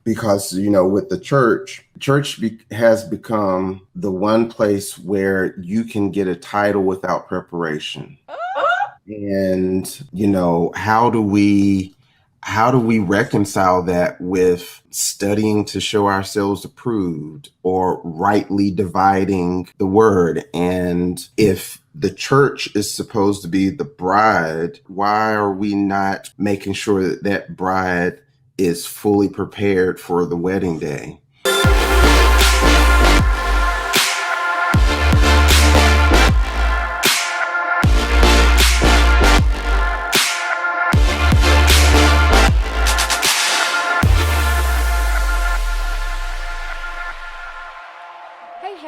because, with the church has become the one place where you can get a title without preparation. And, how do we reconcile that with studying to show ourselves approved or rightly dividing the word? And if the church is supposed to be the bride, why are we not making sure that that bride is fully prepared for the wedding day?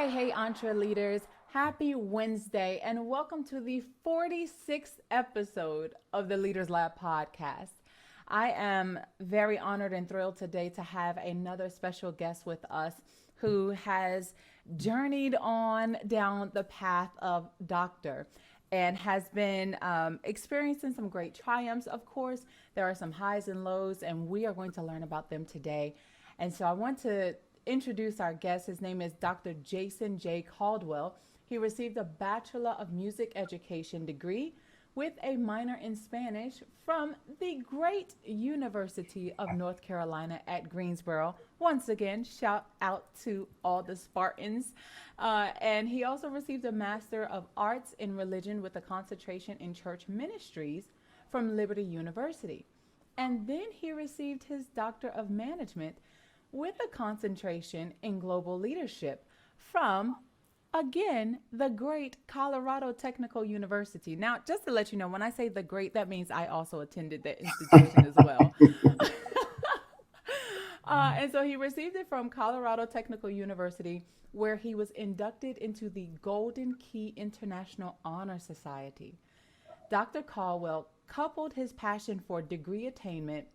Hey, entreleaders, happy Wednesday, and welcome to the 46th episode of the Leaders Lab podcast. I am very honored and thrilled today to have another special guest with us who has journeyed on down the path of doctor and has been experiencing some great triumphs. Of course, there are some highs and lows, and we are going to learn about them today. And so I want to introduce our guest. His name is Dr. Jason J. Caldwell. He received a Bachelor of Music Education degree with a minor in Spanish from the great University of North Carolina at Greensboro. Once again, shout out to all the Spartans. And he also received a Master of Arts in Religion with a concentration in Church Ministries from Liberty University. And then he received his Doctor of Management with a concentration in global leadership from, again, the great Colorado Technical University. Now, just to let you know, when I say the great, that means I also attended that institution as well. And so he received it from Colorado Technical University, where he was inducted into the Golden Key International Honor Society. Dr. Caldwell coupled his passion for degree attainment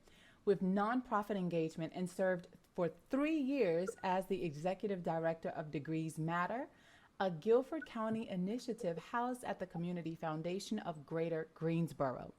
with nonprofit engagement and served for 3 years as the executive director of Degrees Matter, a Guilford County initiative housed at the Community Foundation of Greater Greensboro.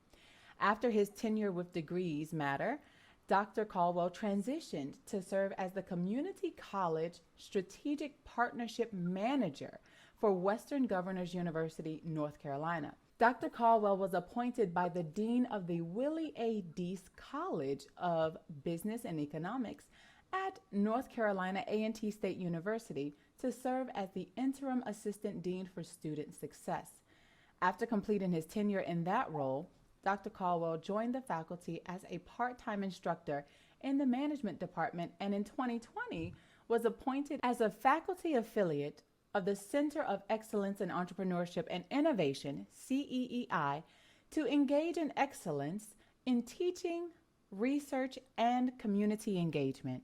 After his tenure with Degrees Matter, Dr. Caldwell transitioned to serve as the Community College Strategic Partnership Manager for Western Governors University, North Carolina. Dr. Caldwell was appointed by the Dean of the Willie A. Deese College of Business and Economics at North Carolina A&T State University to serve as the Interim Assistant Dean for Student Success. After completing his tenure in that role, Dr. Caldwell joined the faculty as a part-time instructor in the management department, and in 2020 was appointed as a faculty affiliate of the Center of Excellence in Entrepreneurship and Innovation, CEEI, to engage in excellence in teaching, research, and community engagement.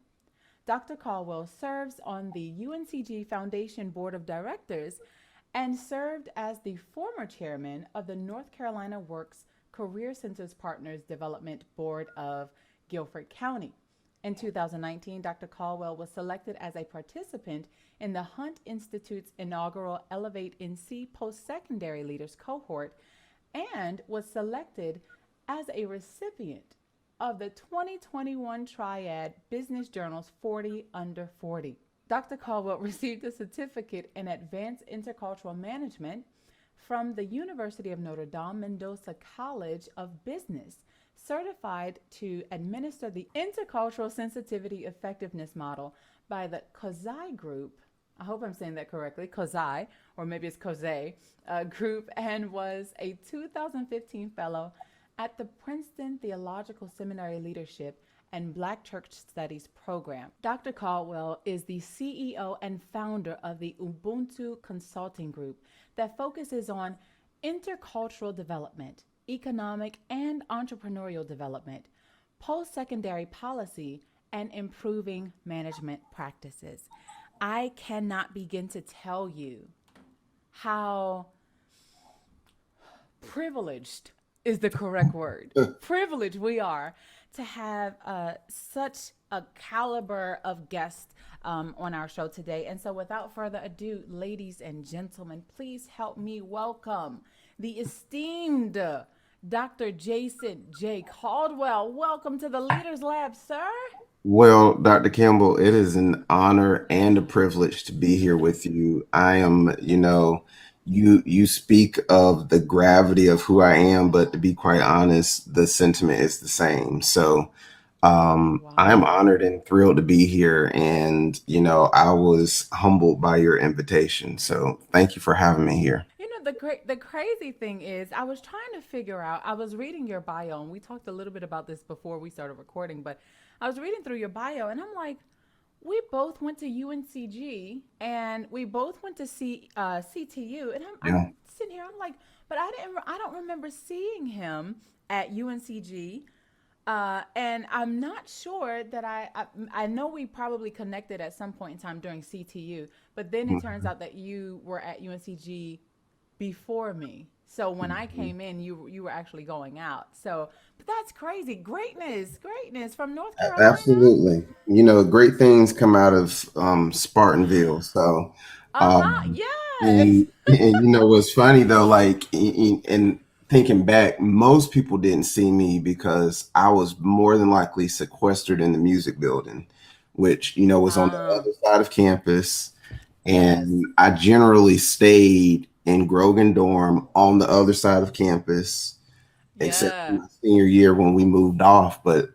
Dr. Caldwell serves on the UNCG Foundation Board of Directors and served as the former chairman of the North Carolina Works Career Centers Partners Development Board of Guilford County. In 2019, Dr. Caldwell was selected as a participant in the Hunt Institute's inaugural Elevate NC Post-Secondary Leaders Cohort and was selected as a recipient of the 2021 Triad Business Journal's 40 Under 40. Dr. Caldwell received a certificate in Advanced Intercultural Management from the University of Notre Dame Mendoza College of Business, certified to administer the Intercultural Sensitivity Effectiveness Model by the 𝗥𝗔𝗄 Group. I hope I'm saying that correctly, 𝗥𝗔𝗄, or maybe it's 𝗥𝗔𝗄 Group, and was a 2015 fellow at the Princeton Theological Seminary Leadership and Black Church Studies program. Dr. Caldwell is the CEO and founder of the Ubuntu Consulting Group that focuses on intercultural development, economic and entrepreneurial development, post-secondary policy, and improving management practices. I cannot begin to tell you how privileged is the correct word. Privileged we are to have such a caliber of guests on our show today. And so without further ado, ladies and gentlemen, please help me welcome the esteemed Dr. Jason J. Caldwell. Welcome to the Leaders Lab, sir. Well, Dr. Campbell, it is an honor and a privilege to be here with you. I am, you speak of the gravity of who I am, but to be quite honest, the sentiment is the same. So, I am Wow. honored and thrilled to be here, and I was humbled by your invitation. So, thank you for having me here. The crazy thing is, I was trying to figure out. I was reading your bio, and we talked a little bit about this before we started recording. But I was reading through your bio, and I'm like, we both went to UNCG, and we both went to CTU, and I'm Yeah. sitting here. I'm like, but I don't remember seeing him at UNCG. And I'm not sure that I know we probably connected at some point in time during CTU, but then it turns Mhm. out that you were at UNCG before me. So when I Mhm. came in, you were actually going out. So, but that's crazy. Greatness from North Carolina. Absolutely. Great things come out of Spartanville. So, Uh huh. um, Yes. and what's funny though, like in thinking back, most people didn't see me because I was more than likely sequestered in the music building, which was on the Um. other side of campus, Yes. and I generally stayed in Grogan dorm on the other side of campus, except for Yeah. my senior year when we moved off. But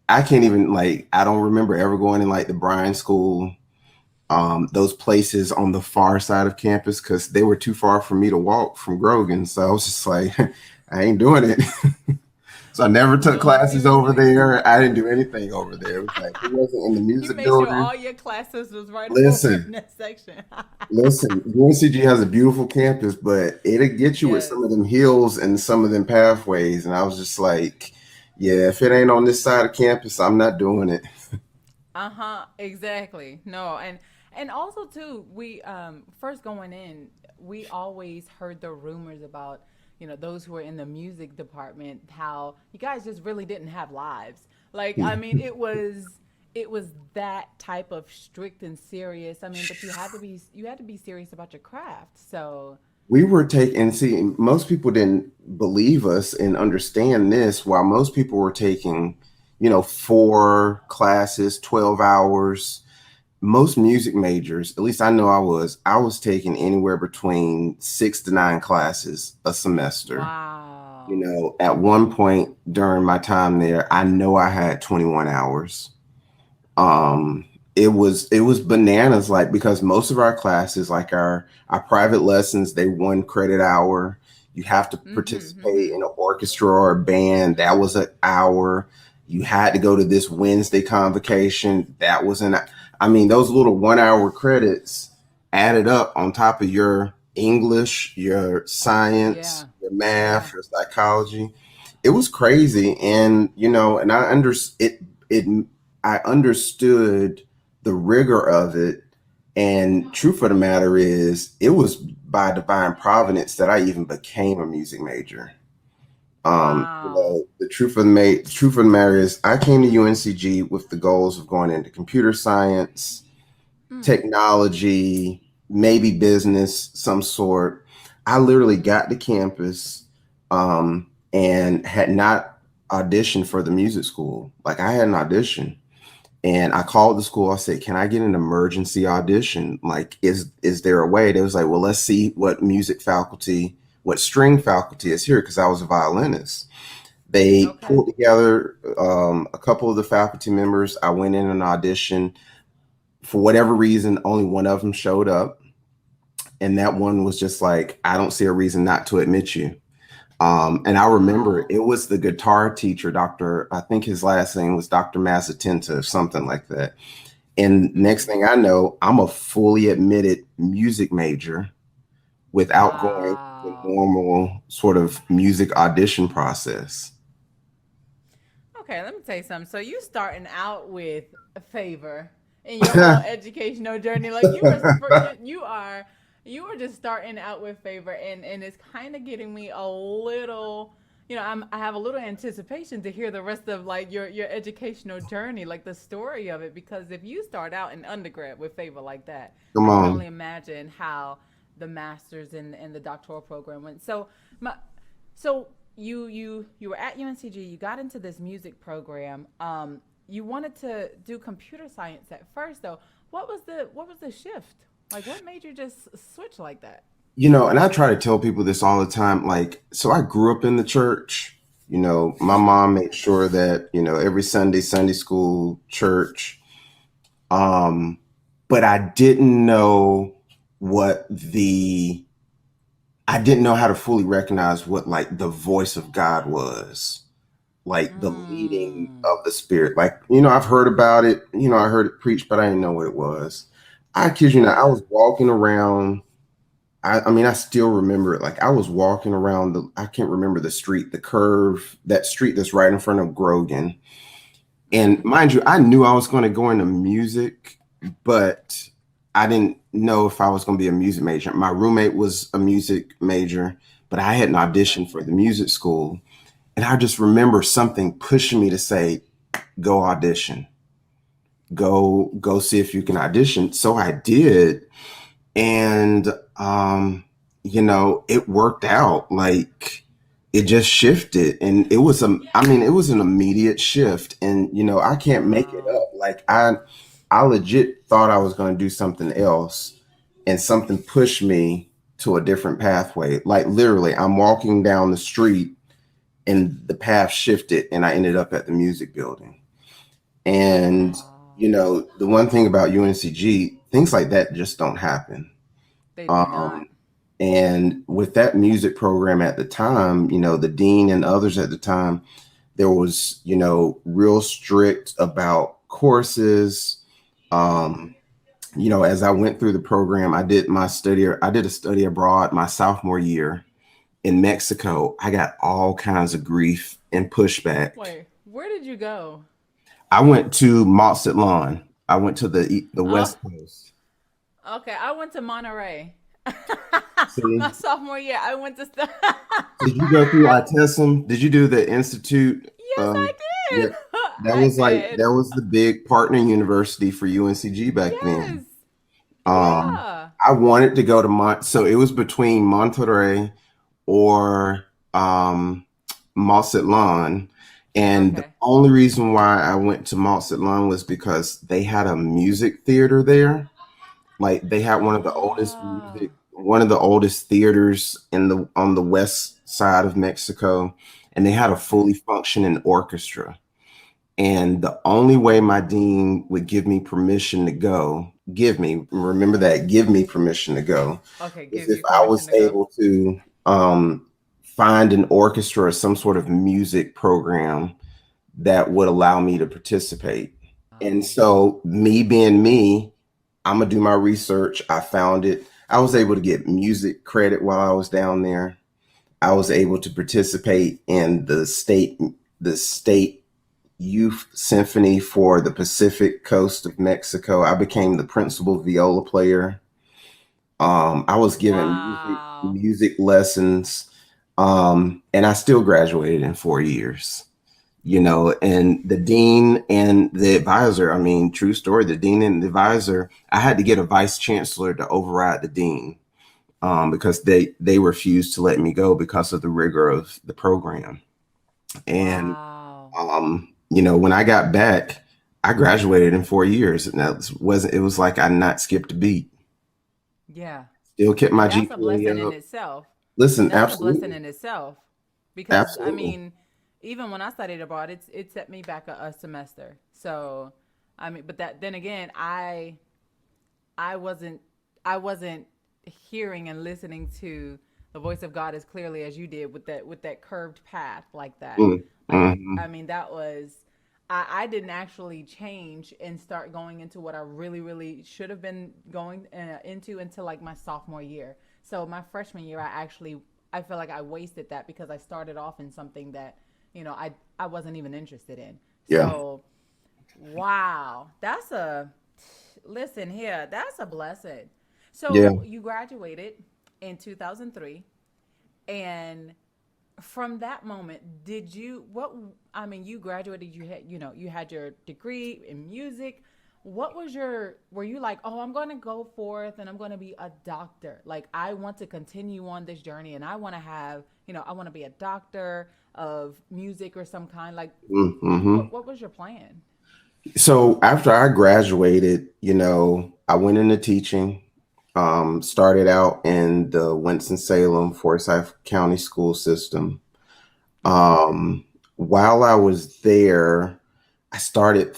I can't even like I don't remember ever going in like the Bryan School, those places on the far side of campus because they were too far for me to walk from Grogan. So I was just like, I ain't doing it. So I never took No, classes over seriously. there. I didn't do anything over there. It was like it wasn't in the You music made sure building. all your classes was right over in Listen, that section. listen. UNCG has a beautiful campus, but it'll get you with Yes. some of them hills and some of them pathways. And I was just like, yeah, if it ain't on this side of campus, I'm not doing it. Uh-huh, exactly. No, and also too, we first going in, we always heard the rumors about, those who were in the music department, how you guys just really didn't have lives. Like, I mean, it was that type of strict and serious. I mean, but you had to be serious about your craft. So, We were taking, see, most people didn't believe us and understand this, while most people were taking, 4 classes, 12 hours. Most music majors, at least I was taking anywhere between 6 to 9 classes a semester. wow. At one point during my time there, I know I had 21 hours. um it was bananas, like, because most of our classes, like our private lessons, they 1 credit hour. You have to Mhm, participate in mhm. an orchestra or a band, that was an hour. You had to go to this Wednesday convocation, that was an I mean, those little 1 hour credits added up on top of your English, your science, Yeah. your Yeah. math, your psychology. It was crazy. And and it I understood the rigor of it. And truth of the matter is, it was by divine providence that I even became a music major. Wow. The truth of the matter is, I came to UNCG with the goals of going into computer science, Mm. technology, maybe business, some sort. I literally got to campus, and had not auditioned for the music school. Like, I had an audition. And I called the school. I said, "Can I get an emergency audition? Like, is there a way?" They was like, "Well, let's see what string faculty is here," because I was a violinist. They Okay. pulled together a couple of the faculty members. I went in an audition. For whatever reason, only one of them showed up, and that one was just like, "I don't see a reason not to admit you." And I remember Wow. it was the guitar teacher, Dr. I think his last name was Dr. Mazzatenta, something like that. And next Mm. thing I know, I'm a fully admitted music major without going through the Wow. normal sort of music audition process. Okay, let me tell you something. So you starting out with a favor in your whole educational journey. Like you are just starting out with favor, and it's kind of getting me a little. I have a little anticipation to hear the rest of like your educational journey, like the story of it. Because if you start out in undergrad with favor like that, Come I can on. only imagine how the masters and the doctoral program went. So you were at UNCG. You got into this music program. you wanted to do computer science at first, though. What was the shift? Like, what made you just switch like that? And I try to tell people this all the time. Like, so I grew up in the church. My mom made sure that, every Sunday, Sunday school, church. Um, but what the, I didn't know how to fully recognize what like the voice of God was, like the leading Mm. of the Spirit. Like, I've heard about it, I heard it preached, but I didn't know what it was. I kid you not, I Yeah. was walking around. I mean, I still remember it. Like I was walking around I can't remember the street, the curve, that street that's right in front of Grogan. And Mm-hmm. mind you, I knew I was going to go into music, but I didn't know if I was going to be a music major. My roommate was a music major, but I hadn't Okay. auditioned for the music school. And I just remember something pushing me to say, go audition, go see if you can audition. So I did. And, it worked out. Like it just shifted, and it was an immediate shift. And, I can't make it Wow. up. Like I legit thought I was going to do something else, and something pushed me to a different pathway. Like literally, I'm walking down the street and the path shifted and I ended up at the music building. And, Wow. the one thing about UNCG, things like that just don't happen. They do not. Um, and with that music program at the time, the dean and others at the time, there was, real strict about courses. Mm-hmm. Um, as I went through the program, I did a study abroad my sophomore year in Mexico. I got all kinds of grief and pushback. Wait, where did you go? I went to Mazatlan. I went to the Oh, West Coast. okay. I went to Monterey. My See, sophomore year, I went to. did you go through ITESM? Did you do the Institute? Yes, Um, I yeah, did. I that did. was the big partner university for UNCG back Yes. then. Um, Yeah. I wanted to go to so it was between Monterey or Mazatlan. And the Okay. only reason why I went to Mazatlan was because they had a music theater there. Like they had Ah. one of the oldest theaters on the west side of Mexico, and they had a Okay. fully functioning orchestra. And the only way my dean would give me permission to go, remember that, give me permission to go, Okay. is Give if you I permission was to go. able to find an orchestra or some sort of music program that would allow me to participate. And Wow. so, me being me, I'm gonna do my research. I found it. I was able to get music credit while I was down there. I was able to participate in the state youth symphony for the Pacific coast of Mexico. I became the principal viola player. I was given Wow. music lessons, and I still graduated in 4 years. And the dean and the advisor, I mean, true story, the dean and the advisor, I had to get a vice chancellor to override the dean, because they refused to let me go because of the rigor of the program. And Wow. when I got back, I graduated in 4 years, and it was like I not skipped a beat. Yeah. Still kept And my that's a blessing GPA in up. itself. Listen, That's a blessing absolutely, in itself. Because I absolutely. mean, even when I studied abroad, it set me back a semester. So I mean, but that then again, I wasn't I wasn't hearing and listening to the voice of God as clearly as you did with that curved path like that. Mm, Like mhm. I mean that was I didn't actually change and start going into what I really really should have been going into until like my sophomore year. So my freshman year I feel like I wasted that because I started off in something that I wasn't even interested in. Yeah, So wow, that's a listen here. That's a blessing. yeah. So you graduated in 2003, and from that moment, did you what? I mean, you graduated. You had your degree in music. What was your? Were you like, oh, I'm going to go forth and I'm going to be a doctor? Like, I want to continue on this journey, and I want to have, I want to be a doctor of music or some kind. Like, Mm-hmm. what was your plan? So after I graduated, I went into teaching, started out in the Winston-Salem, Forsyth County school system. Um, while I was there, I started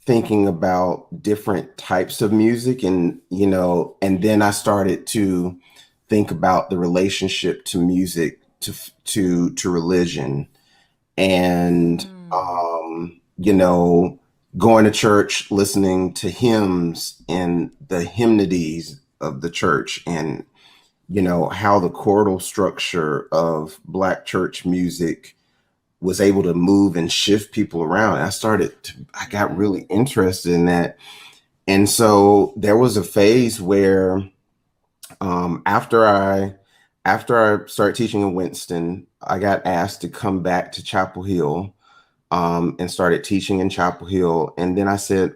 thinking about different types of music and then I started to think about the relationship to music to religion and Mm. going to church, listening to hymns and the hymnodies of the church, and how the chordal structure of Black church music was able to move and shift people around. I got Yeah. really interested in that. And so there was a phase where after I started teaching in Winston, I got asked to come back to Chapel Hill and started teaching in Chapel Hill. And then I said,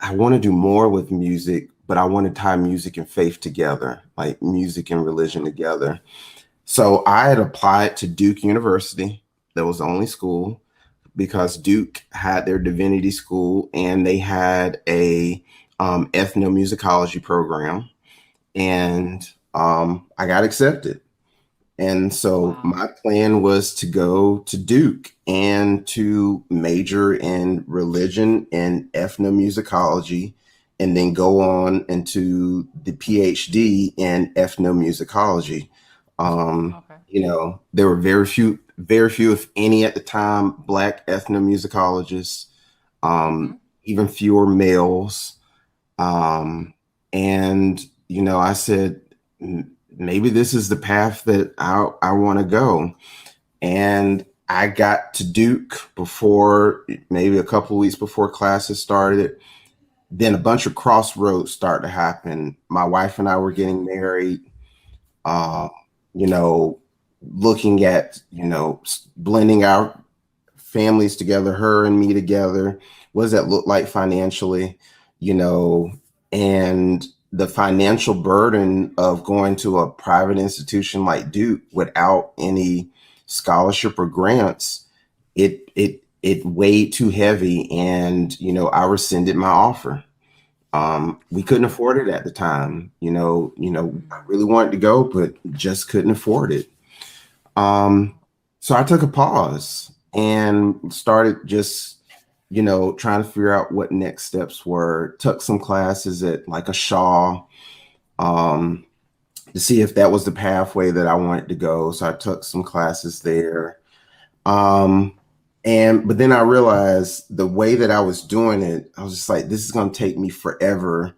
I want to do more with music, but I want to tie music and faith together, like music and religion together. So I had applied to Duke University. That was the only school because Duke had their divinity school and they had a ethnomusicology program. And I got accepted. And so Wow. my plan was to go to Duke and to major in religion and ethnomusicology, and then go on into the PhD in ethnomusicology. Okay. There were very few, if any, at the time, Black ethnomusicologists, Mm-hmm. even fewer males. Um, and I said, Maybe this is the path that I want to go." And I got to Duke before, maybe a couple of weeks before classes started. Then a bunch of crossroads started to happen. My wife and I were getting married. Uh, you know, Looking at blending our families together, her and me together. What does that look like financially? You know, and the financial burden of going to a private institution like Duke without any scholarship or grants, it weighed too heavy, and I rescinded my offer. We couldn't Wow. afford it at the time. I Mm. really wanted to go, but just couldn't afford it. Um, Wow. so I took a pause and started just, trying to figure out what next steps were. Took some classes at like a Shaw um, to see if that was the pathway that I wanted to go. So I took some classes there. Um, but then I realized the way that I was doing it, I was just like, this is going to take me forever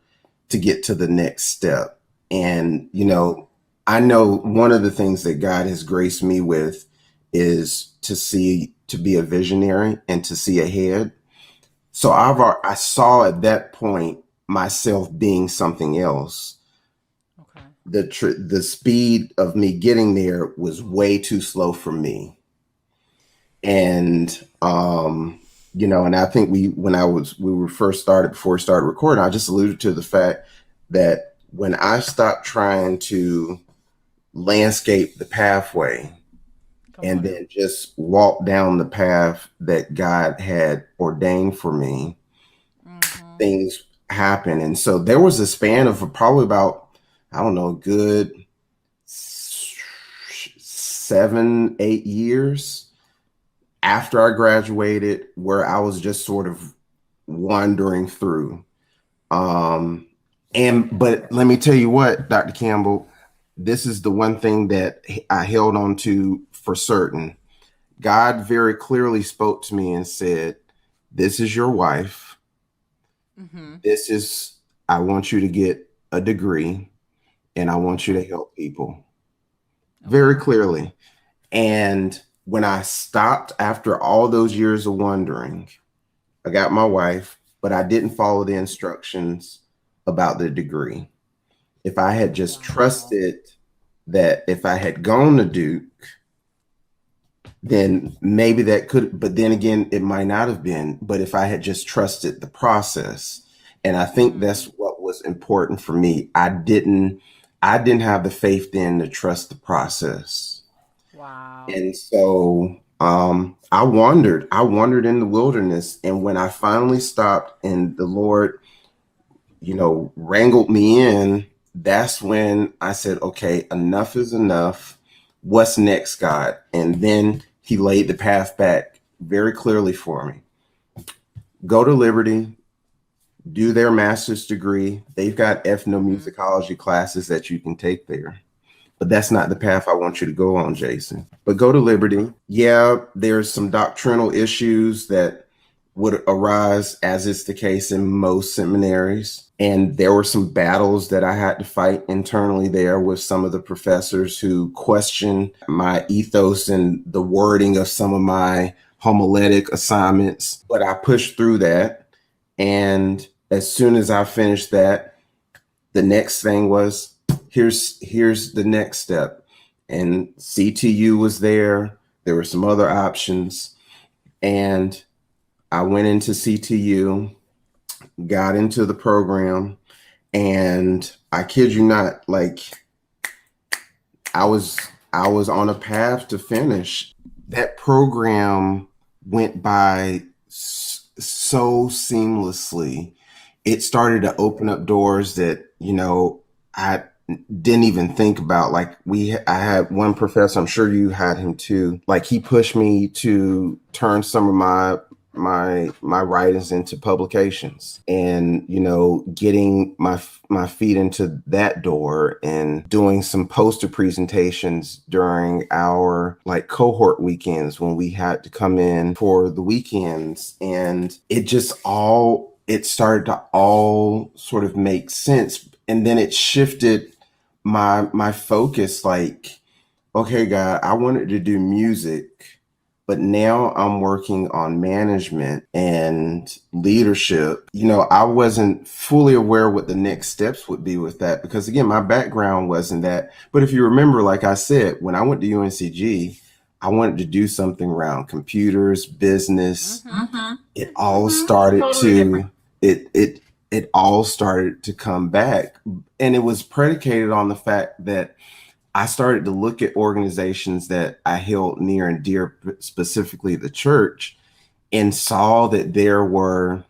to get to the next step. And, Mm. I know one of the things that God has graced me with is to be a visionary and to see ahead. So Okay. I saw at that point myself being something else. Okay. The speed of me getting there was way too slow for me. And and I think we were first started before we started recording, I just alluded to the fact that when I stopped trying to landscape the pathway Come and on now. then just walk down the path that God had ordained for me, Mm-hmm. things happen. And so there was a span of probably about, I don't know, a good 7, 8 years after I graduated where I was just sort of wandering through. Um, but let me tell you what, Dr. Campbell, this is the one thing that I held on to for certain. God very clearly spoke to me and said, "This is your wife. Mm-hmm. This is, I want you to get a degree and I want you Okay. to help people." Very Okay. clearly. And when I stopped after all those years of wondering, I got my wife, but I didn't follow the instructions about the degree. If I had just Wow. trusted that if I had gone to Duke, then maybe that could, but then again, it might not have been. But if I had just trusted the process, and I think that's Mm. what was important for me. I didn't have the faith then to trust the process. Wow. And so I wandered in the wilderness. And when I finally stopped and the Lord, wrangled me in, that's when I said, okay, enough is enough. What's next, God? And then he laid the path back very clearly for me. Go to Liberty, do their master's degree. They've got ethnomusicology classes that you can take there. But that's not the path I want you to go on, Jason. But go to Liberty. Yeah, there's some doctrinal issues that would arise, as is the case in most seminaries. And there were some battles that I had to fight internally there with some of the professors who questioned my ethos and the wording of some of my homiletic assignments. But I pushed through that. And as soon as I finished that, the next thing was, here's the next step. And CTU was there. There were some other options. And I went into CTU, got into the program, and I kid you not, like I was on a path to finish. That program went by so seamlessly. It started to open up doors that, I didn't even think about. Like I had one professor, I'm sure you had him too. Like he pushed me to turn some of my writings into publications, and getting my feet into that door and doing some poster presentations during our like cohort weekends when we had to come in for the weekends. And it started to all sort of make sense. And then it shifted my focus, like, okay, God, I wanted to do music, but now I'm working on management and leadership. I wasn't fully aware what the next steps would be with that, because again, my background wasn't that. But if you remember, like I said, when I went to UNCG, I wanted to do something around computers, business. It all started to, it all started to come back. And it was predicated on the fact that I started to look at organizations that I held near and dear, specifically the church, and saw that there were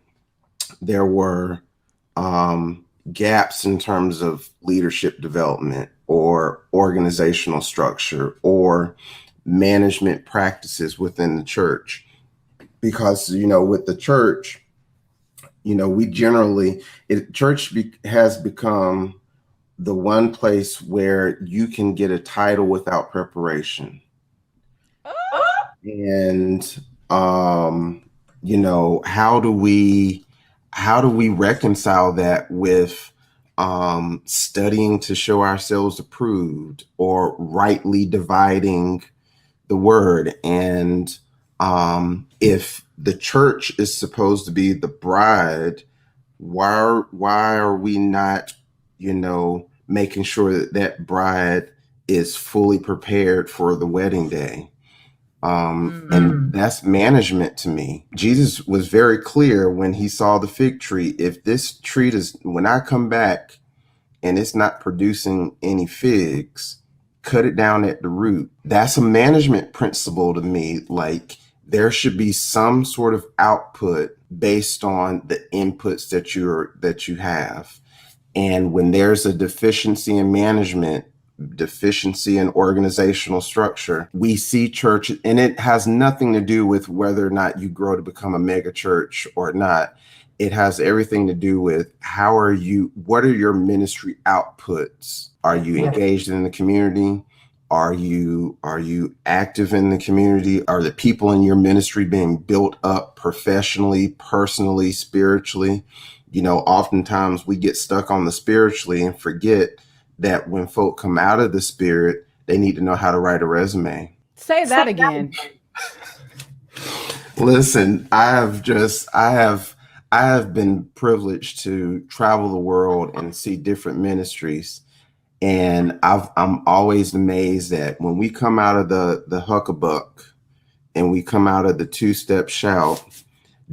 gaps in terms of leadership development or organizational structure or management practices within the church. Because, with the church, we generally, has become the one place where you can get a title without preparation. And, how do we reconcile that with studying to show ourselves approved or rightly dividing the word? And if the church is supposed to be the bride, why are we not, making sure that bride is fully prepared for the wedding day? And that's management to me. Jesus was very clear when he saw the fig tree. If this tree when I come back and it's not producing any figs, cut it down at the root. That's a management principle to me. Like there should be some sort of output based on the inputs that you have. And when there's a deficiency in management, deficiency in organizational structure, we see church, and it has nothing to do with whether or not you grow to become a mega church or not. It has everything to do with what are your ministry outputs? Are you engaged in the community? Are you active in the community? Are the people in your ministry being built up professionally, personally, spiritually? Oftentimes we get stuck on the spiritually and forget that when folk come out of the spirit, they need to know how to write a resume. Say that again. Listen, I have been privileged to travel the world and see different ministries. And I'm always amazed that when we come out of the huckabuck and we come out of the two-step shout,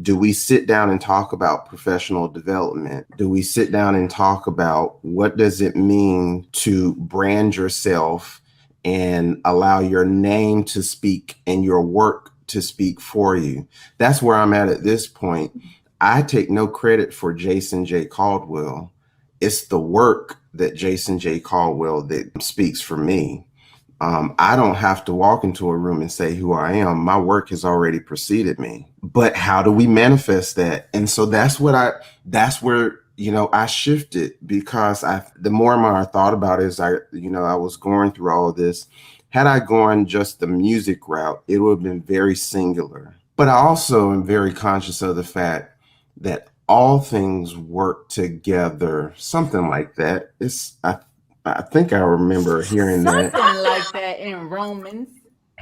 do we sit down and talk about professional development? Do we sit down and talk about what does it mean to brand yourself and allow your name to speak and your work to speak for you. That's where I'm at this point. I take no credit for Jason J. Caldwell. It's the work that Jason J. Caldwell that speaks for me. I don't have to walk into a room and say who I am. My work has already preceded me. But how do we manifest that? And so that's where, I shifted, because the more and more I thought about it, as I was going through all of this, had I gone just the music route, it would have been very singular. But I also am very conscious of the fact that all things work together, something like that. I think I remember hearing that. Something like that in Romans.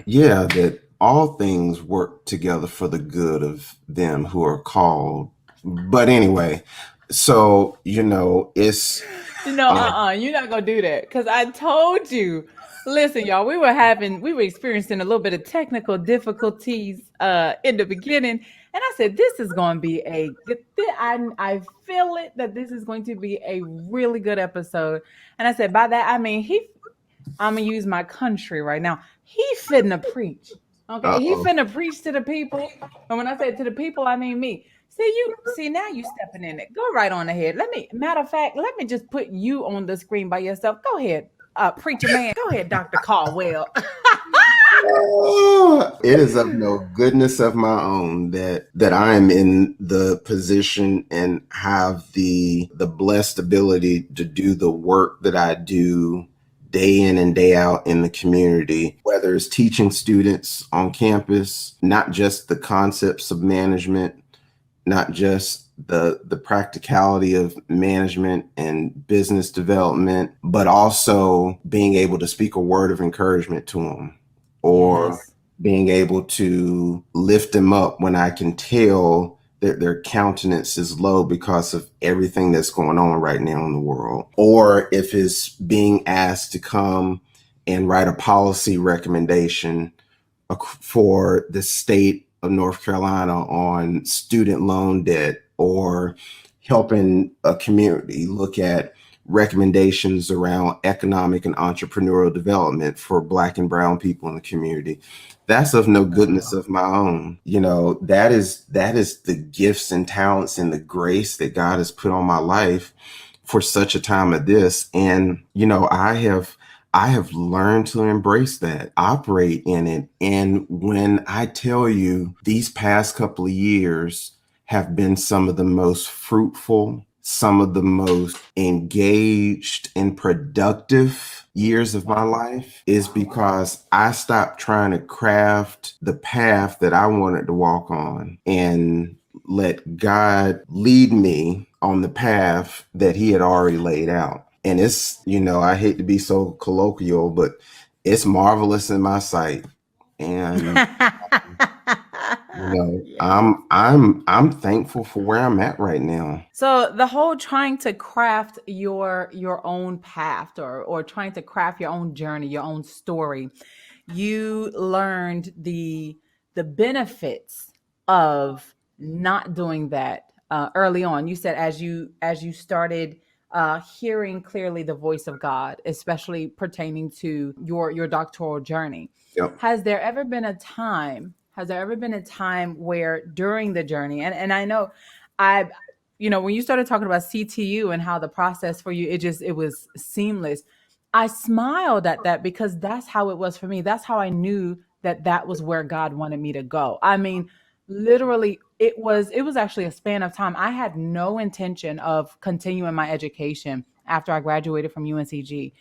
Yeah, that all things work together for the good of them who are called. But anyway, so, it's... You're not going to do that, because I told you. Listen, y'all, we were experiencing a little bit of technical difficulties in the beginning. And I said, this is going to be I feel it that this is going to be a really good episode. And I said, by that, I mean, I'm going to use my country right now. He finna preach. Okay. Uh-oh. He finna preach to the people. And when I say to the people, I mean me. See, now you stepping in it. Go right on ahead. Matter of fact, let me just put you on the screen by yourself. Go ahead. Preacher man. Go ahead, Dr. Caldwell. It is of no goodness of my own that I am in the position and have the blessed ability to do the work that I do day in and day out in the community, whether it's teaching students on campus, not just the concepts of management, not just the practicality of management and business development, but also being able to speak a word of encouragement to them, or yes, being able to lift them up when I can tell that their countenance is low because of everything that's going on right now in the world. Or if it's being asked to come and write a policy recommendation for the state of North Carolina on student loan debt, or helping a community look at recommendations around economic and entrepreneurial development for Black and brown people in the community. That's of no goodness of my own. That is the gifts and talents and the grace that God has put on my life for such a time as this. And, I have learned to embrace that, operate in it. And when I tell you, these past couple of years have been some of the most fruitful, some of the most engaged and productive years of my life, is because I stopped trying to craft the path that I wanted to walk on and let God lead me on the path that He had already laid out. And it's, I hate to be so colloquial, but it's marvelous in my sight. And I'm thankful for where I'm at right now. So the whole trying to craft your own path, or trying to craft your own journey, your own story, you learned the benefits of not doing that early on. You said as you started hearing clearly the voice of God, especially pertaining to your doctoral journey. Yep. Has there ever been a time where during the journey, and I know when you started talking about CTU and how the process for you, it was seamless. I smiled at that because that's how it was for me. That's how I knew that was where God wanted me to go. I mean, literally, it was actually a span of time. I had no intention of continuing my education after I graduated from UNCG,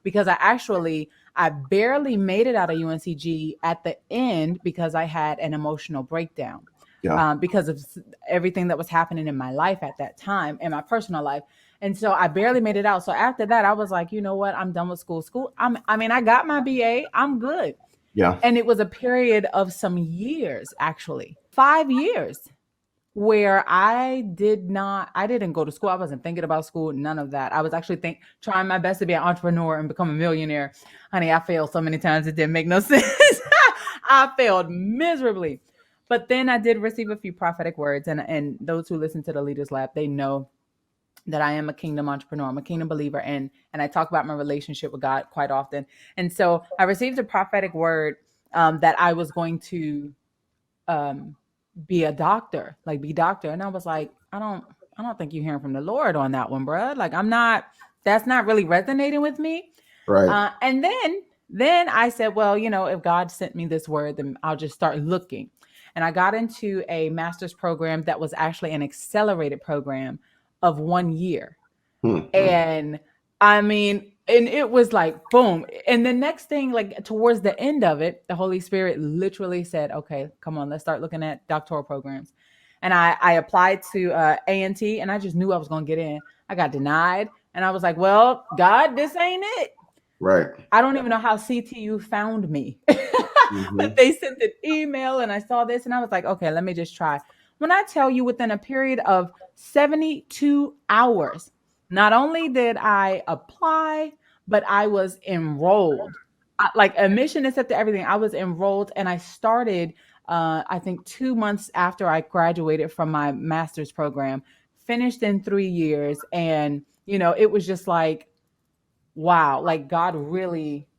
because I barely made it out of UNCG at the end because I had an emotional breakdown. Yeah. Because of everything that was happening in my life at that time, in my personal life. And so I barely made it out. So after that, I was like, you know what? I'm done with school. I got my BA. I'm good. Yeah. And it was a period of some years, actually 5 years, where I didn't go to school. I wasn't thinking about school, none of that. I was actually trying my best to be an entrepreneur and become a millionaire. Honey, I failed so many times, it didn't make no sense. I failed miserably. But then I did receive a few prophetic words, and those who listen to the Leaders Lab, they know that I am a kingdom entrepreneur. I'm a kingdom believer, and I talk about my relationship with God quite often. And so I received a prophetic word that I was going to um, be a doctor, like be doctor. And I was like, I don't think you're hearing from the Lord on that one, bruh. Like that's not really resonating with me. Right. And then I said, well, if God sent me this word, then I'll just start looking. And I got into a master's program that was actually an accelerated program of 1 year. Mm-hmm. And I mean, and it was like, boom. And the next thing, like towards the end of it, the Holy Spirit literally said, okay, come on, let's start looking at doctoral programs. And I applied to A&T, and I just knew I was going to get in. I got denied. And I was like, well, God, this ain't it. Right. I don't even know how CTU found me, Mm-hmm. but they sent an email and I saw this and I was like, okay, let me just try. When I tell you within a period of 72 hours, not only did I apply, but I was enrolled. Like admission accepted everything. I was enrolled and I started, I think 2 months after I graduated from my master's program, finished in 3 years. And, it was just like, wow, like God really,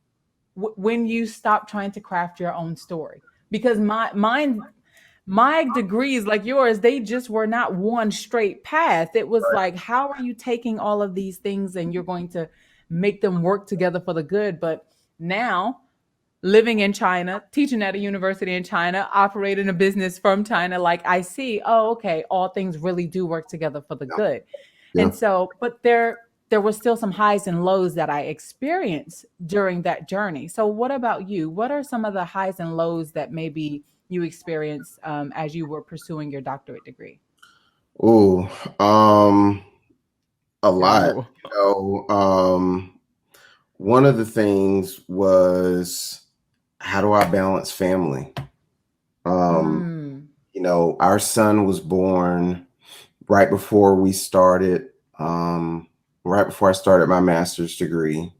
when you stop trying to craft your own story, because my degrees like yours, they just were not one straight path. It was Right. like, how are you taking all of these things and you're going to make them work together for the good? But now, living in China, teaching at a university in China, operating a business from China, like I see, oh, okay, all things really do work together for the Yeah. good. Yeah. And so, but there was still some highs and lows that I experienced during that journey. So what about you? What are some of the highs and lows that maybe you experienced as you were pursuing your doctorate degree? Oh, a lot. Oh. One of the things was, how do I balance family? Um, Mm. our son was born right before we started, right before I started my master's degree.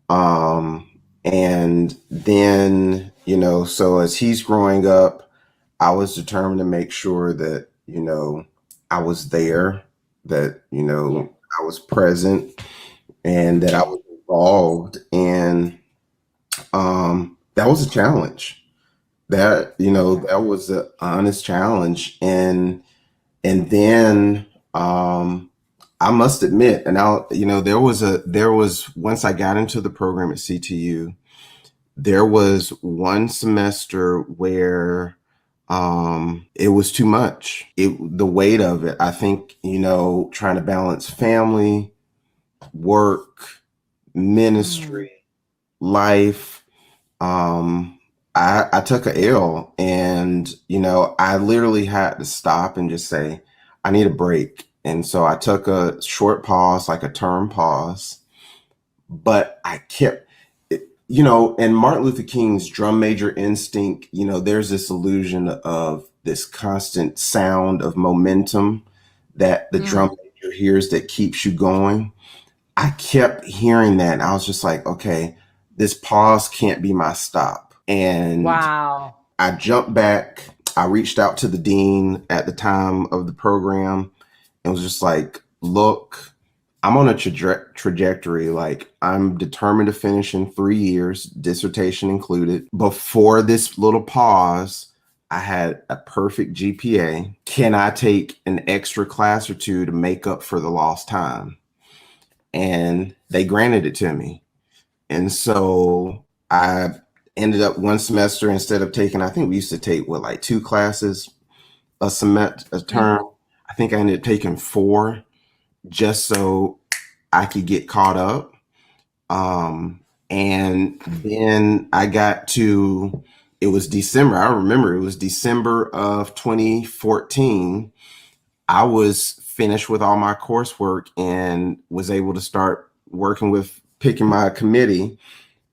And then, so as he's growing up, I was determined to make sure that, I was there, that, Yeah. I was present and that I was involved. And that was a challenge. Yeah. That was an honest challenge. And then I must admit, and there was once I got into the program at CTU, there was one semester where it was too much. The weight of it, I think, trying to balance family, work, Mm. ministry, life. Um, I took a L, and I literally had to stop and just say, I need a break. And so I took a short pause, like a term pause, but I kept and Martin Luther King's drum major instinct, there's this illusion of this constant sound of momentum that the drum Mm. major hears that keeps you going. I kept hearing that, and I was just like, okay, this pause can't be my stop. And Wow. I jumped back. I reached out to the dean at the time of the program and was just like, look, I'm on a trajectory. Like, I'm determined to finish in 3 years, dissertation included. Before this little pause, I had a perfect GPA. Can I take an extra class or two to make up for the lost time? And they granted it to me. And so I ended up one semester, instead of taking, I think we used to take like 2 classes a semester, a Mm. term. I think I ended up taking 4, just so I could get caught up. And then it was December. I remember it was December of 2014. I was finished with all my coursework and was able to start picking my committee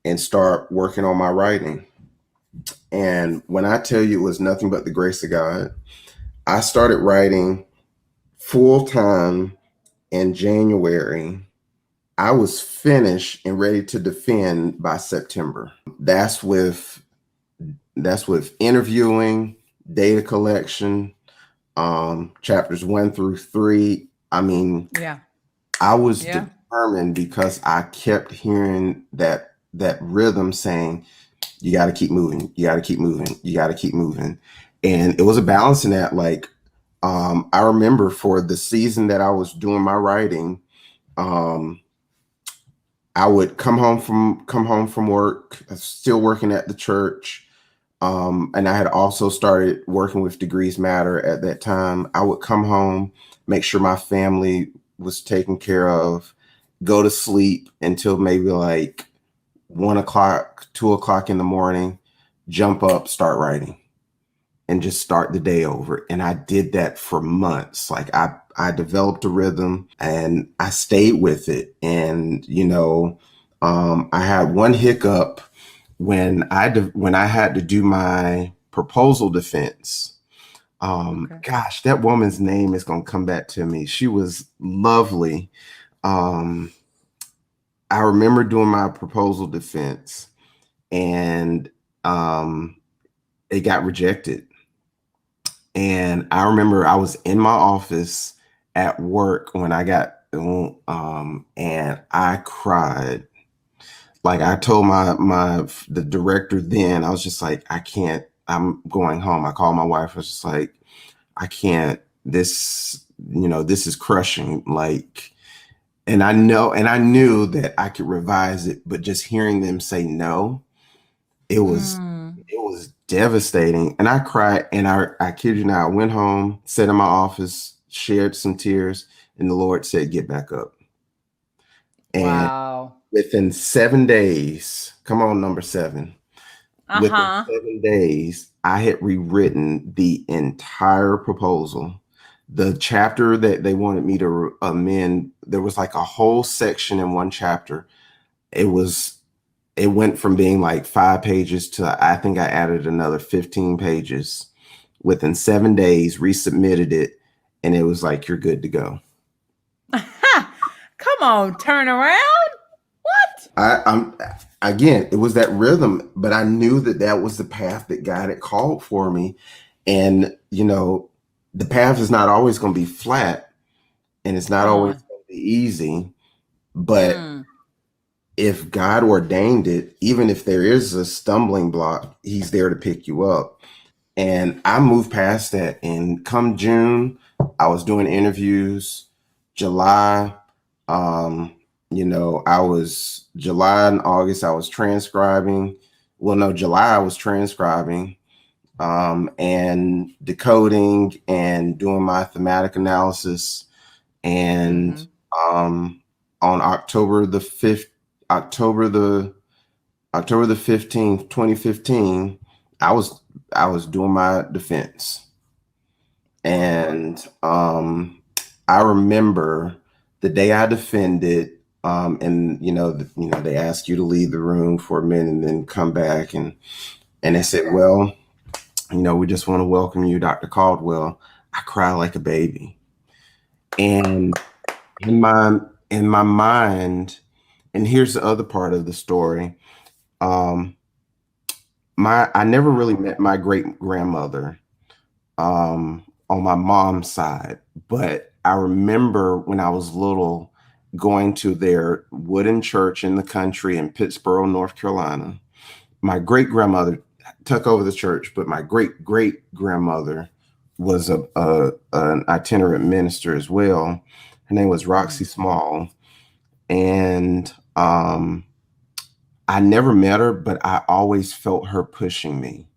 and start working on my writing. And when I tell you it was nothing but the grace of God, I started writing full time in January. I was finished and ready to defend by September. That's with interviewing, data collection, chapters 1 through 3, I mean, Yeah. I was Yeah. determined because I kept hearing that rhythm saying, you got to keep moving, you got to keep moving, you got to keep moving. And it was a balancing act. Like, I remember for the season that I was doing my writing, I would come home from work, still working at the church. And I had also started working with Degrees Matter at that time. I would come home, make sure my family was taken care of, go to sleep until maybe like 1 o'clock, 2 o'clock in the morning, jump up, start writing, and just start the day over. And I did that for months. Like I developed a rhythm and I stayed with it. And, I had one hiccup when I had to do my proposal defense. Okay. Gosh, that woman's name is going to come back to me. She was lovely. Um, I remember doing my proposal defense, and it got rejected. And I remember I was in my office at work when I got, and I cried. Like I told the director then, I was just like, I can't, I'm going home. I called my wife. I was just like, I can't, this is crushing. Like, and I knew that I could revise it, but just hearing them say no, it was devastating. And I cried, and I kid you not, I went home, sat in my office, shared some tears, and the Lord said, get back up. And Wow. within 7 days, come on, number 7. Within Uh-huh. 7 days, I had rewritten the entire proposal. The chapter that they wanted me to amend, there was like a whole section in one chapter. It went from being like 5 pages to, I think I added another 15 pages. Within 7 days, resubmitted it, and it was like, you're good to go. Come on, turn around. What? I'm again, it was that rhythm, but I knew that was the path that God had called for me. And, the path is not always going to be flat, and it's not Come always on. going to be easy. But Mm. if God ordained it, even if there is a stumbling block, he's there to pick you up. And I moved past that. And come June, I was doing interviews. July, July and August, I was transcribing. Well, no, July, I was transcribing, and decoding and doing my thematic analysis. And on October the 5th, October the 15th, 2015, I was doing my defense. And I remember the day I defended, and they ask you to leave the room for a minute and then come back, and they said, well, we just want to welcome you, Dr. Caldwell. I cried like a baby. And in my mind, and here's the other part of the story. I never really met my great grandmother on my mom's side, but I remember when I was little going to their wooden church in the country in Pittsboro, North Carolina. My great grandmother took over the church, but my great great grandmother was an itinerant minister as well. Her name was Roxy Small, and I never met her, but I always felt her pushing me.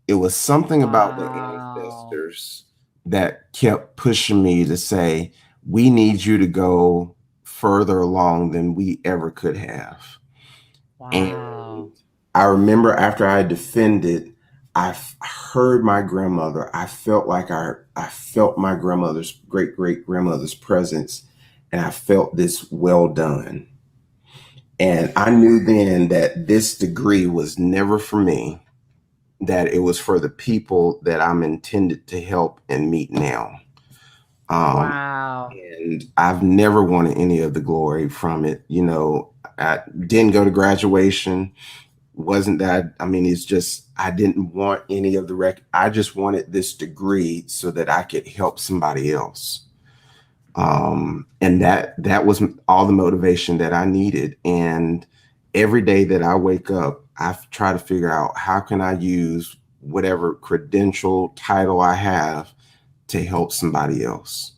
It was something about the Wow. ancestors that kept pushing me to say, we need you to go further along than we ever could have. Wow. And I remember after I defended, heard my grandmother. I felt like I felt my grandmother's great great grandmother's presence, and I felt this well done. And I knew then that this degree was never for me, that it was for the people that I'm intended to help and meet now. Wow. And I've never wanted any of the glory from it. I didn't go to graduation. Wasn't that, I mean, it's just, I didn't want any of the I just wanted this degree so that I could help somebody else. And that was all the motivation that I needed. And every day that I wake up, I try to figure out how can I use whatever credential title I have to help somebody else.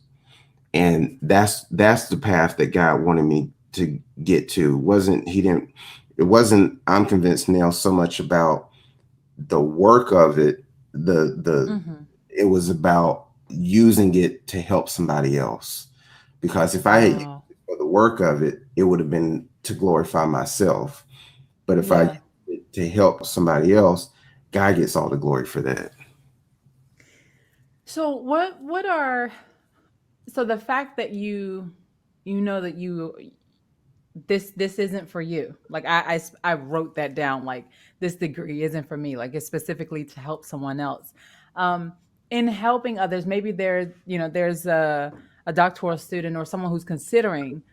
And that's the path that God wanted me to get to. It wasn't, I'm convinced now, so much about the work of it. It was about using it to help somebody else. Because if I had used Wow. it for the work of it, it would have been to glorify myself. But if I Yeah. used it to help somebody else, God gets all the glory for that. So what are so the fact that you know that this isn't for you. Like I wrote that down. Like this degree isn't for me. Like it's specifically to help someone else. Um, in helping others, maybe there's a doctoral student or someone who's considering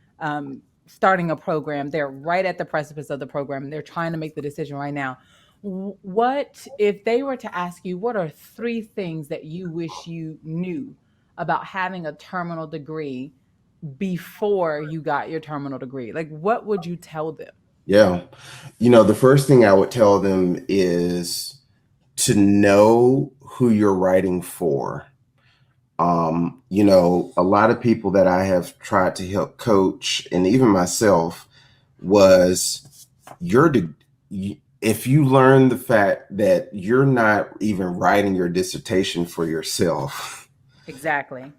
starting a program. They're right at the precipice of the program. And they're trying to make the decision right now. What if they were to ask you, what are three things that you wish you knew about having a terminal degree before you got your terminal degree? Like, what would you tell them? Yeah. The first thing I would tell them is to know who you're writing for. A lot of people that I have tried to help coach, and even myself, was if you learn the fact that you're not even writing your dissertation for yourself, Exactly.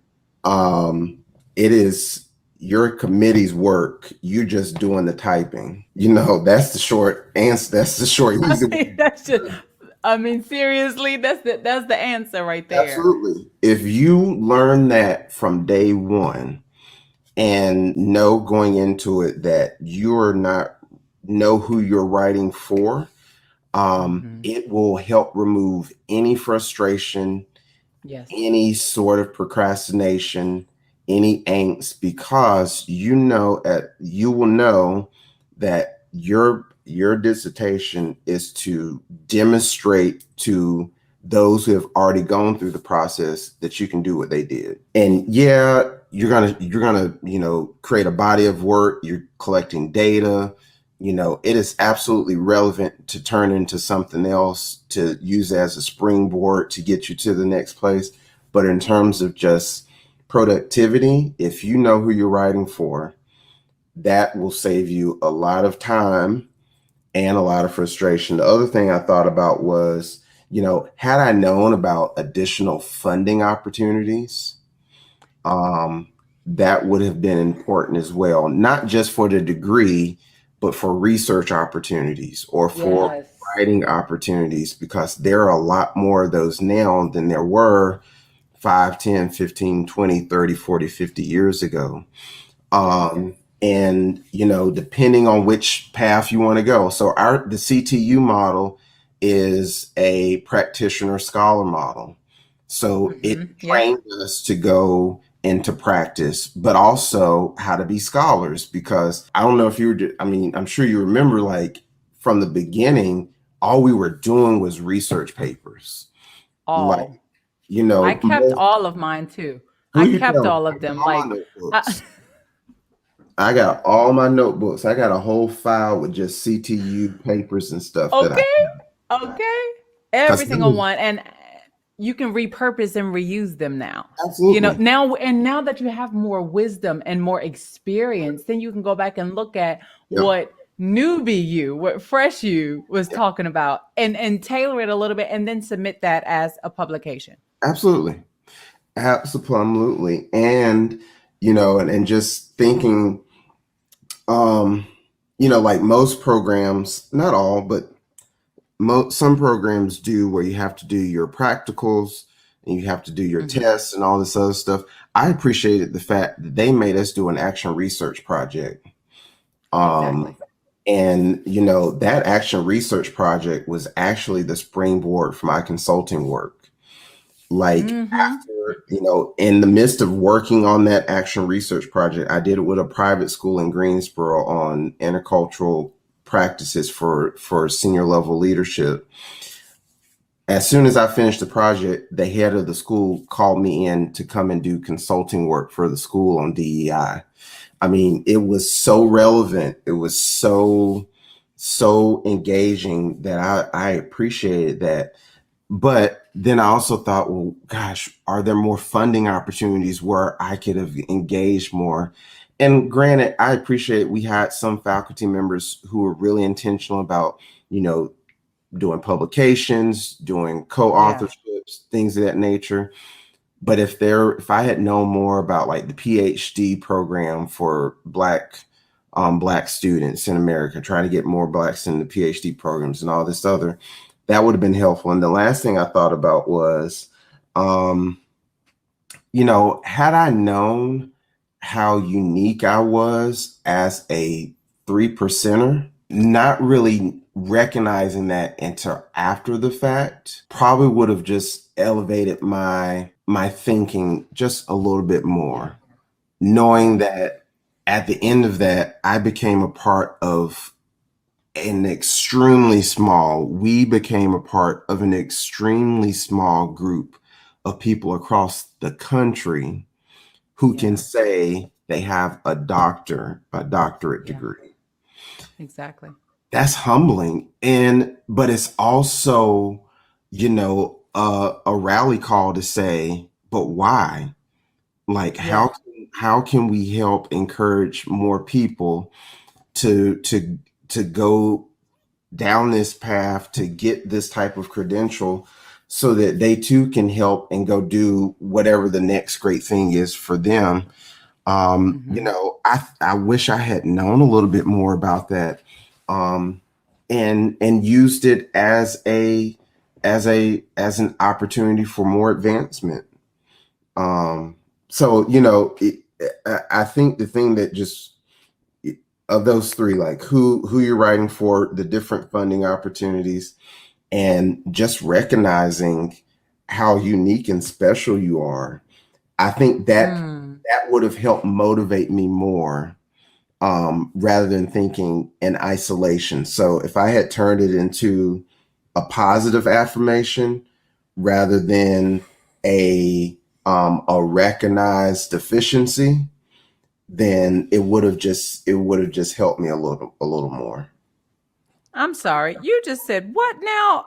it is your committee's work. You're just doing the typing. That's the short answer. That's the short, easy way. That's just, I mean, seriously, that's the answer right there. Absolutely. If you learn that from day one and know going into it that you're not know who you're writing for, Hmm. it will help remove any frustration, Yes. any sort of procrastination, any angst, because you will know that your dissertation is to demonstrate to those who have already gone through the process that you can do what they did. And yeah, you're gonna create a body of work. You're collecting data. It is absolutely relevant to turn into something else to use as a springboard to get you to the next place. But in terms of just productivity, if you know who you're writing for, that will save you a lot of time and a lot of frustration. The other thing I thought about was, had I known about additional funding opportunities, that would have been important as well, not just for the degree, but for research opportunities or for Yes. writing opportunities, because there are a lot more of those now than there were 5, 10, 15, 20, 30, 40, 50 years ago. Yes. And, depending on which path you want to go. So the CTU model is a practitioner scholar model. So Hmm. it Yep. trained us to go into practice, but also how to be scholars. Because I don't know if I'm sure you remember, like from the beginning, all we were doing was research papers. Like, All. I kept most, all of mine too. who I you kept telling? all I of got them. all my Like, I, notebooks. I got all my notebooks. I got a whole file with just CTU papers and stuff that I okay, okay, because every single one, and you can repurpose and reuse them now. absolutely. Now that you have more wisdom and more experience, then you can go back and look at Yep. what newbie you, what fresh you was Yep. talking about, and tailor it a little bit, and then submit that as a publication. Absolutely. Absolutely. And and just thinking, um, like most programs, not all, but some programs do, where you have to do your practicals and you have to do your Hmm. tests and all this other stuff. I appreciated the fact that they made us do an action research project. Um, Exactly. and that action research project was actually the springboard for my consulting work. Like Hmm. after, in the midst of working on that action research project, I did it with a private school in Greensboro on intercultural practices for senior level leadership. As soon as I finished the project, the head of the school called me in to come and do consulting work for the school on DEI. I mean, it was so relevant. It was so engaging that I appreciated that. But then I also thought, well, gosh, are there more funding opportunities where I could have engaged more? And granted, I appreciate we had some faculty members who were really intentional about, you know, doing publications, doing Yeah. co-authorships, things of that nature. But if I had known more about like the PhD program for Black students in America, trying to get more Blacks in the PhD programs and all this other, that would have been helpful. And the last thing I thought about was, um, had I known how unique I was as a 3%er, not really recognizing that until after the fact, probably would have just elevated my thinking just a little bit more, knowing that at the end of that, I became a part of we became a part of an extremely small group of people across the country who can Yeah. say they have a doctorate Yeah. degree. Exactly. That's humbling. But it's also, a rally call to say, but why? Like, Yeah. how can we help encourage more people to go down this path to get this type of credential so that they too can help and go do whatever the next great thing is for them. Mm-hmm. I wish I had known a little bit more about that, and used it as an opportunity for more advancement. So I think the thing that just of those three, like who you're writing for, the different funding opportunities, and just recognizing how unique and special you are. I think Mm. that would have helped motivate me more, rather than thinking in isolation. So if I had turned it into a positive affirmation rather than a recognized deficiency, then it would have just helped me a little more. I'm sorry. You just said what now?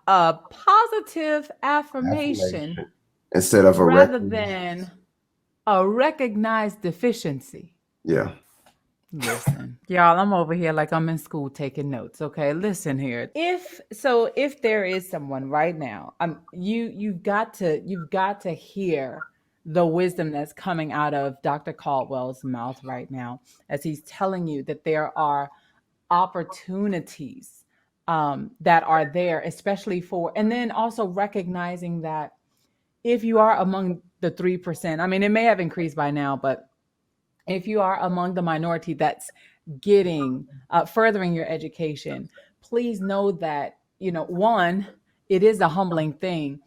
A positive affirmation Affirmation instead of a rather recognition. than a recognized deficiency. Yeah, Listen, y'all, I'm over here like I'm in school taking notes. Okay, listen here. If there is someone right now, you've got to hear the wisdom that's coming out of Dr. Caldwell's mouth right now as he's telling you that there are opportunities that are there, especially for, and then also recognizing that if you are among the 3%, I mean, it may have increased by now, but if you are among the minority that's getting furthering your education, please know that, one, it is a humbling thing.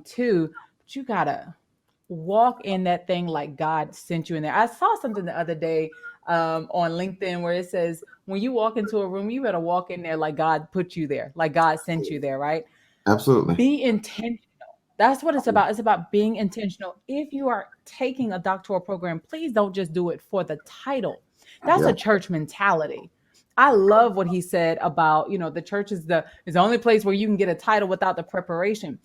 Two, but you gotta walk in that thing like God sent you in there. I saw something the other day on LinkedIn where it says, when you walk into a room, you better walk in there like God put you there, like God sent you there, right? absolutely. Be intentional. That's what it's about. It's about being intentional. If you are taking a doctoral program, please don't just do it for the title. That's Yeah, a church mentality. I love what he said about, the church is the only place where you can get a title without the preparation.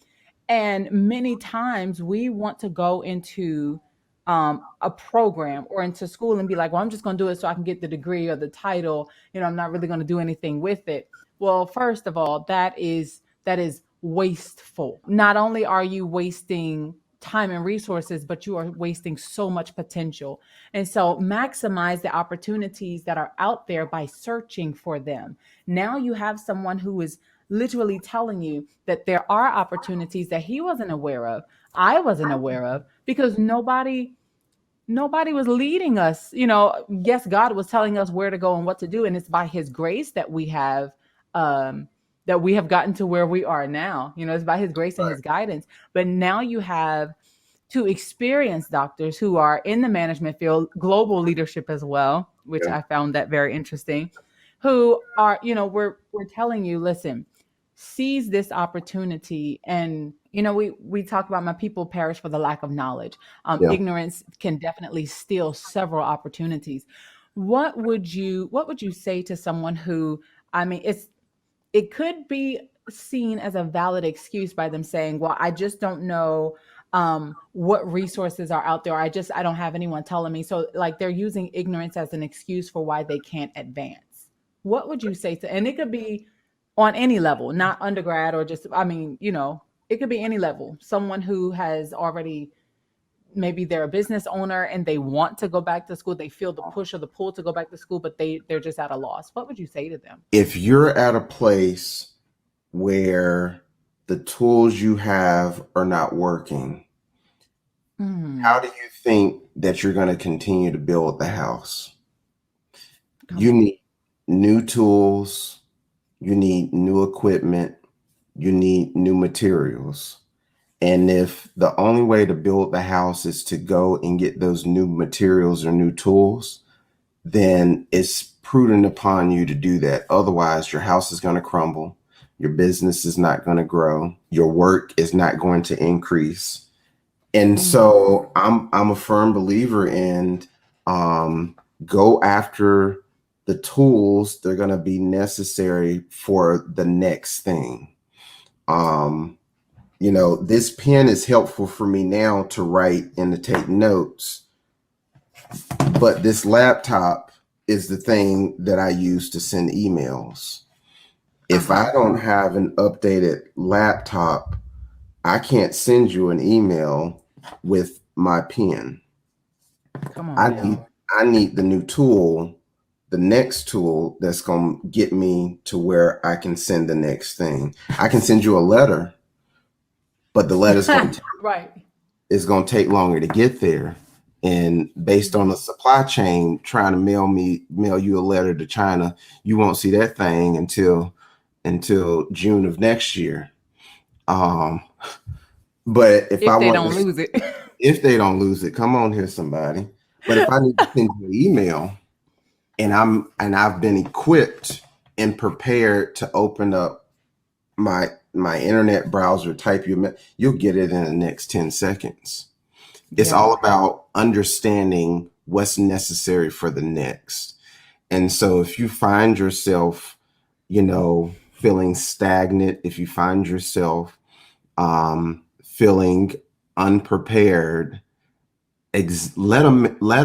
And many times we want to go into a program or into school and be like, well, I'm just going to do it so I can get the degree or the title. I'm not really going to do anything with it. Well, first of all, that is wasteful. Not only are you wasting time and resources, but you are wasting so much potential. And so maximize the opportunities that are out there by searching for them. Now you have someone who is literally telling you that there are opportunities that he wasn't aware of, I wasn't aware of, because nobody was leading us. Yes, God was telling us where to go and what to do, and it's by his grace um that we have gotten to where we are now. It's by his grace and right. his guidance. But now you have two experienced doctors who are in the management field, global leadership as well, which Yeah, I found that very interesting, who are, we're telling you, listen, sees this opportunity, and we talk about my people perish for the lack of knowledge. Yeah. Ignorance can definitely steal several opportunities. What would you say to someone who, I mean, it could be seen as a valid excuse by them saying, well, I just don't know what resources are out there. I don't have anyone telling me. So like they're using ignorance as an excuse for why they can't advance. What would you say to, and it could be on any level, not undergrad or just, I mean, it could be any level. Someone who has already, maybe they're a business owner and they want to go back to school. They feel the push or the pull to go back to school, but they're just at a loss. What would you say to them? If you're at a place where the tools you have are not working, how do you think that you're going to continue to build the house? You need new tools, you need new equipment, you need new materials. And if the only way to build the house is to go and get those new materials or new tools, then it's prudent upon you to do that. Otherwise, your house is going to crumble. Your business is not going to grow. Your work is not going to increase. And so I'm a firm believer in go after the tools that are going to be necessary for the next thing. This pen is helpful for me now to write and to take notes, but this laptop is the thing that I use to send emails. If I don't have an updated laptop, I can't send you an email with my pen. Come on now. I need the new tool, the next tool that's going to get me to where I can send the next thing. I can send you a letter, but the letter's going to Right. it's going to take longer to get there. And based on the supply chain, trying to mail you a letter to China, you won't see that thing until June of next year. But if they don't lose it. if they don't lose it, come on here, somebody. But if I need to send you an email and I've been equipped and prepared to open up my internet browser, type you'll get it in the next 10 seconds. It's all about understanding what's necessary for the next. And so if you find yourself, feeling stagnant, if you find yourself feeling unprepared, let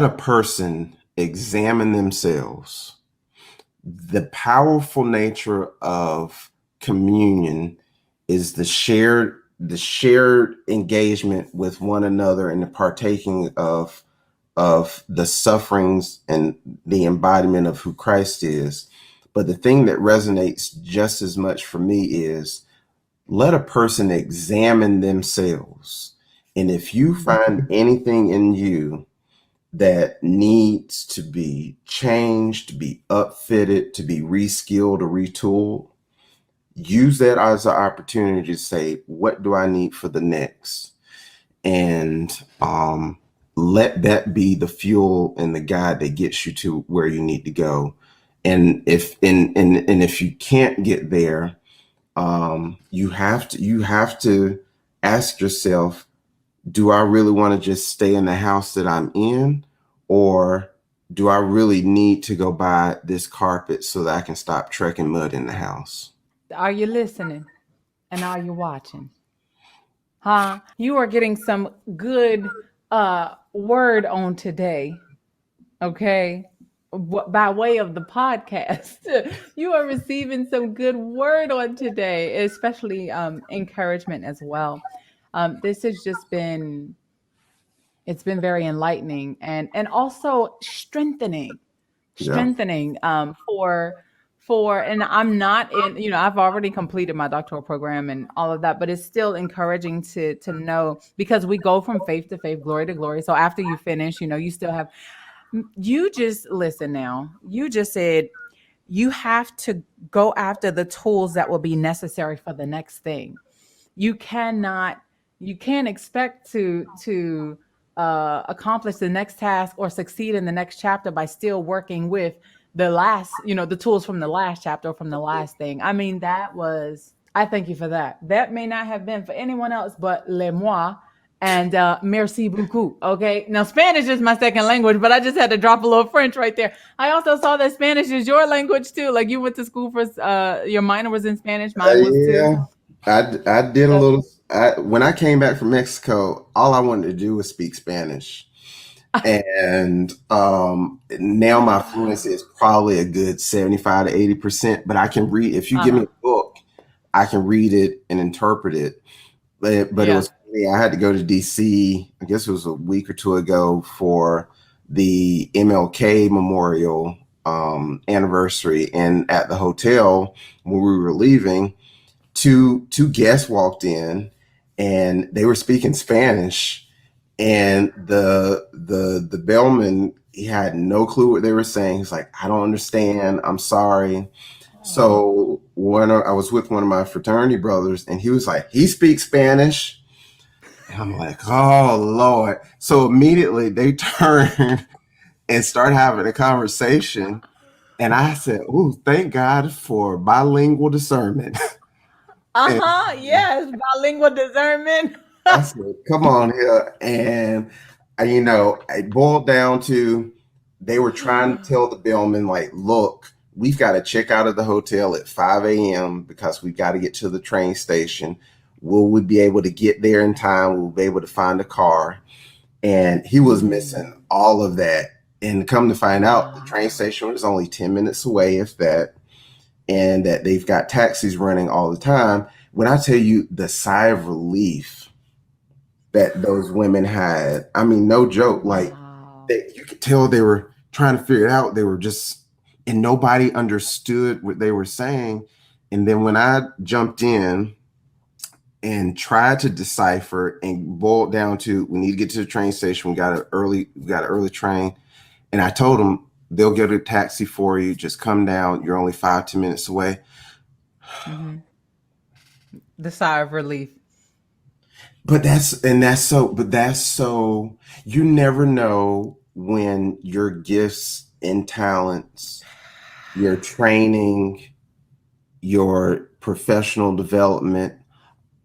a person examine themselves. The powerful nature of communion is the shared engagement with one another and the partaking of the sufferings and the embodiment of who Christ is. But the thing that resonates just as much for me is let a person examine themselves. And if you find anything in you that needs to be changed, to be upfitted, to be reskilled or retooled, use that as an opportunity to say, what do I need for the next? And let that be the fuel and the guide that gets you to where you need to go. And if you can't get there, you have to ask yourself, do I really want to just stay in the house that I'm in, or do I really need to go buy this carpet so that I can stop trekking mud in the house? Are you listening? And are you watching? Huh? You are getting some good word on today. Okay? By way of the podcast. You are receiving some good word on today, especially encouragement as well. This has just been, it's been very enlightening and also strengthening Yeah. For and I'm not in, I've already completed my doctoral program and all of that, but it's still encouraging to know, because we go from faith to faith, glory to glory. So after you finish, you still have, you just listen now. You just said you have to go after the tools that will be necessary for the next thing. You can't expect to accomplish the next task or succeed in the next chapter by still working with the last, the tools from the last chapter or from the last thing. I mean, that was I thank you for that. That may not have been for anyone else but le moi and merci beaucoup. Okay. Now, Spanish is my second language, but I just had to drop a little French right there. I also saw that Spanish is your language too. Like you went to school for, your minor was in Spanish. Mine was too. Yeah, I did a That's little. When I came back from Mexico, all I wanted to do was speak Spanish. And now my fluency is probably a good 75 to 80%, but I can read, if you give me a book, I can read it and interpret it. But it Yeah. was funny. I had to go to DC, I guess it was a week or two ago, for the MLK Memorial anniversary. And at the hotel, when we were leaving, two guests walked in and they were speaking Spanish, and the bellman, he had no clue what they were saying. He's like, I don't understand, I'm sorry. So I was with one of my fraternity brothers, and he was like, he speaks Spanish. And I'm like, oh Lord. So immediately they turned and start having a conversation. And I said, oh, thank God for bilingual discernment. And Yes. Bilingual discernment. I said, come on here. And, it boiled down to, they were trying to tell the bellman, like, look, we've got to check out of the hotel at 5 a.m. because we've got to get to the train station. Will we be able to get there in time? We'll be able to find a car. And he was missing all of that. And come to find out, the train station was only 10 minutes away, if that, and that they've got taxis running all the time. When I tell you the sigh of relief that those women had, I mean, no joke, like you could tell they were trying to figure it out. They were just, and nobody understood what they were saying. And then when I jumped in and tried to decipher and boiled down to, we need to get to the train station. We got an early train. And I told them, they'll get a taxi for you. Just come down. You're only 5-10 minutes away. The sigh of relief. But that's so, you never know when your gifts and talents, your training, your professional development,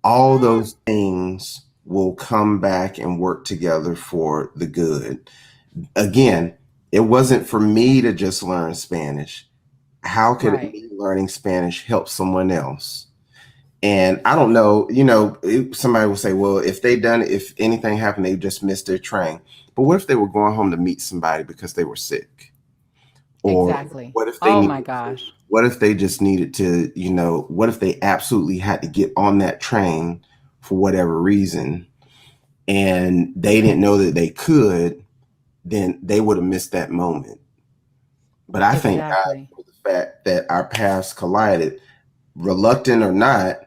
all those things will come back and work together for the good. Again, it wasn't for me to just learn Spanish. How could me learning Spanish help someone else? And I don't know, somebody will say, well, if anything happened, they just missed their train. But what if they were going home to meet somebody because they were sick? Or exactly. What if they what if they just needed to, what if they absolutely had to get on that train for whatever reason, and they didn't know that they could, then they would have missed that moment. But I thank God for the fact that our paths collided. Reluctant or not,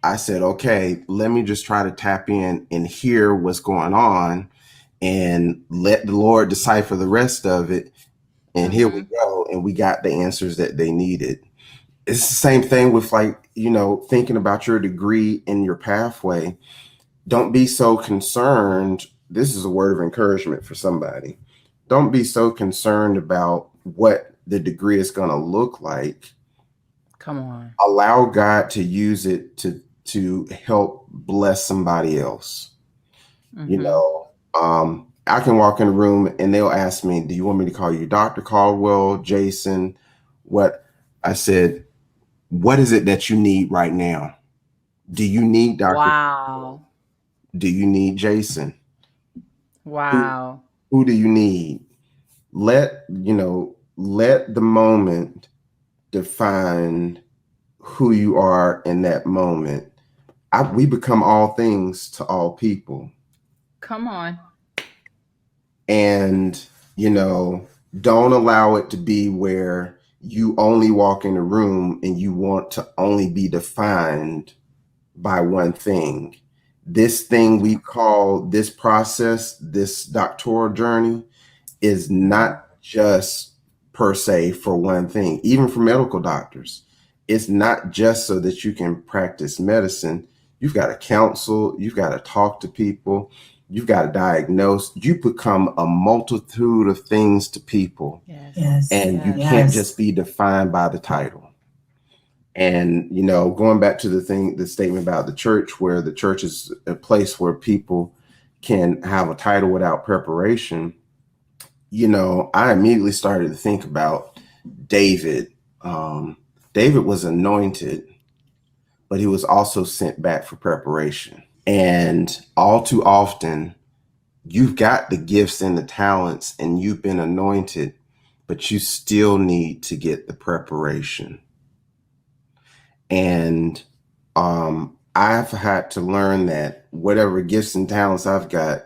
I said, okay, let me just try to tap in and hear what's going on and let the Lord decipher the rest of it. And here we go. And we got the answers that they needed. It's the same thing with, thinking about your degree and your pathway. Don't be so concerned. This is a word of encouragement for somebody. Don't be so concerned about what the degree is going to look like. Come on. Allow God to use it to help bless somebody else. I can walk in a room and they'll ask me, do you want me to call you Dr. Caldwell, Jason? What? I said, what is it that you need right now? Do you need Dr. Wow. Do you need Jason? Wow. Who do you need? Let the moment define who you are in that moment. We become all things to all people. Come on. And, don't allow it to be where you only walk in a room and you want to only be defined by one thing. This thing we call this process, this doctoral journey, is not just per se for one thing. Even for medical doctors, it's not just so that you can practice medicine. You've got to counsel, you've got to talk to people, you've got to diagnose. You become a multitude of things to people. Yes. And you can't just be defined by the title. And, going back to the statement about the church, where the church is a place where people can have a title without preparation, I immediately started to think about David. David was anointed, but he was also sent back for preparation. And all too often, you've got the gifts and the talents and you've been anointed, but you still need to get the preparation. And I've had to learn that whatever gifts and talents I've got,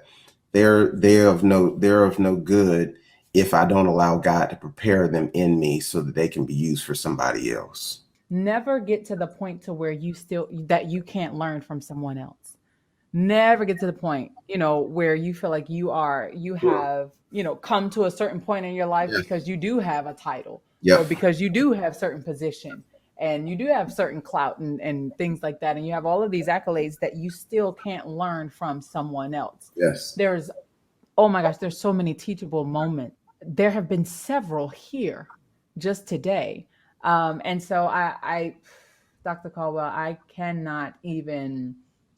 they're of no good if I don't allow God to prepare them in me so that they can be used for somebody else. Never get to the point to where that you can't learn from someone else. Never get to the point, where you feel like you have, come to a certain point in your life Yes. because you do have a title, Yep. or because you do have certain position and you do have certain clout and things like that. And you have all of these accolades that you still can't learn from someone else. Yes. Oh my gosh, there's so many teachable moments. There have been several here just today. And so Dr. Caldwell, I cannot even,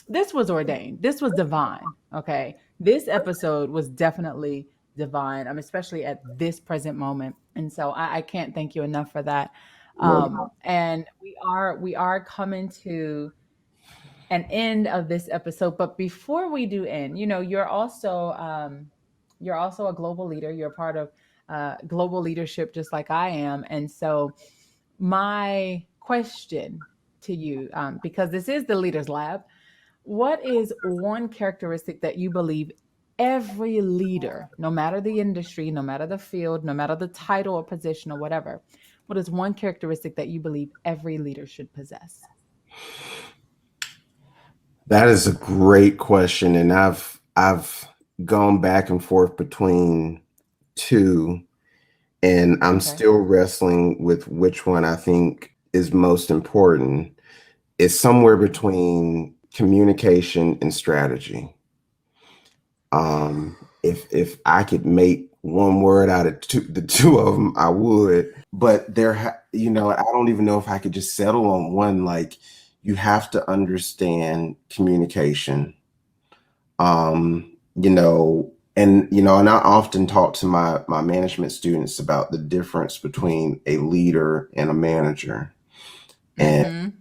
this was ordained. This was divine. Okay. This episode was definitely divine. Especially at this present moment. And so I can't thank you enough for that. And we are coming to an end of this episode. But before we do end, you're also a global leader. You're part of global leadership, just like I am. And so, my question to you, because this is the Leaders Lab, what is one characteristic that you believe every leader, no matter the industry, no matter the field, no matter the title or position or whatever, what is one characteristic that you believe every leader should possess? That is a great question, and I've gone back and forth between two, and I'm Okay. still wrestling with which one I think is most important. It's somewhere between communication and strategy. If I could make one word out of the two of them, I would. But I don't even know if I could just settle on one. Like, you have to understand communication. And I often talk to my management students about the difference between a leader and a manager. And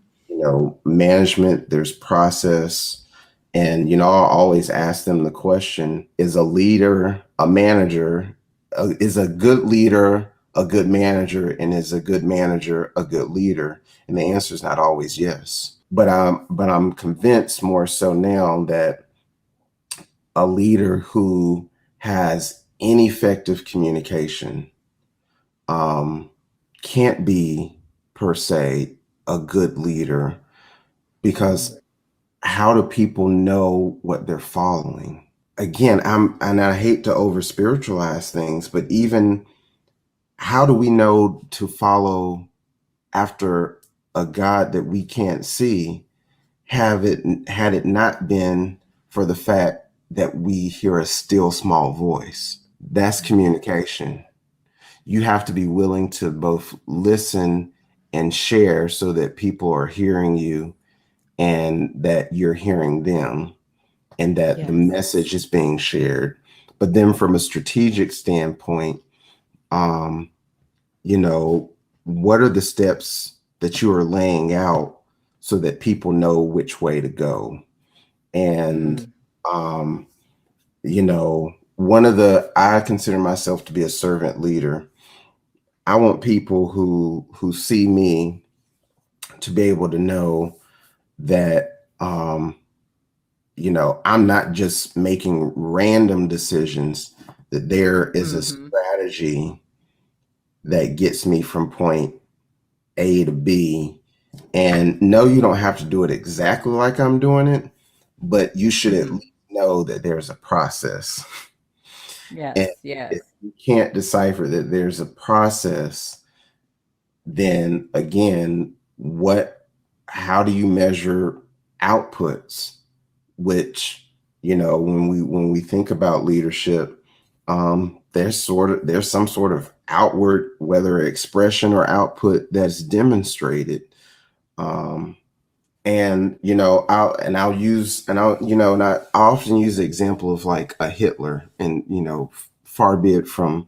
management, there's process. And, I'll always ask them the question, is a leader a manager? Is a good leader a good manager? And is a good manager a good leader? And the answer is not always yes. But I'm convinced more so now that a leader who has ineffective communication can't be, per se, a good leader, because how do people know what they're following? Again, and I hate to over spiritualize things, but even how do we know to follow after a God that we can't see, had it not been for the fact that we hear a still small voice? That's communication. You have to be willing to both listen and share so that people are hearing you and that you're hearing them and that the message is being shared. But then from a strategic standpoint, what are the steps that you are laying out so that people know which way to go? And, I consider myself to be a servant leader. I want people who see me to be able to know that, I'm not just making random decisions, that there is a strategy that gets me from point A to B. And no, you don't have to do it exactly like I'm doing it, but you should at least know that there's a process. And if you can't decipher that there's a process, then again, how do you measure outputs? Which, when we think about leadership, there's some sort of outward, whether expression or output, that's demonstrated. Um, and I often use the example of like a Hitler, and far be it from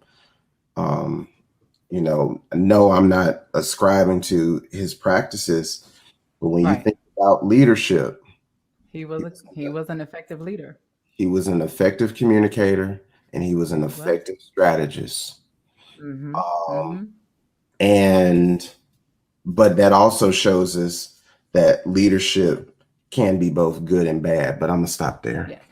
um, no, I'm not ascribing to his practices, but when you Right. think about leadership, He was an effective leader. he was an effective communicator and he was an He was. effective strategist. Mm-hmm. Um, Mm-hmm. and but that also shows us that leadership can be both good and bad. But I'm gonna stop there. Yes.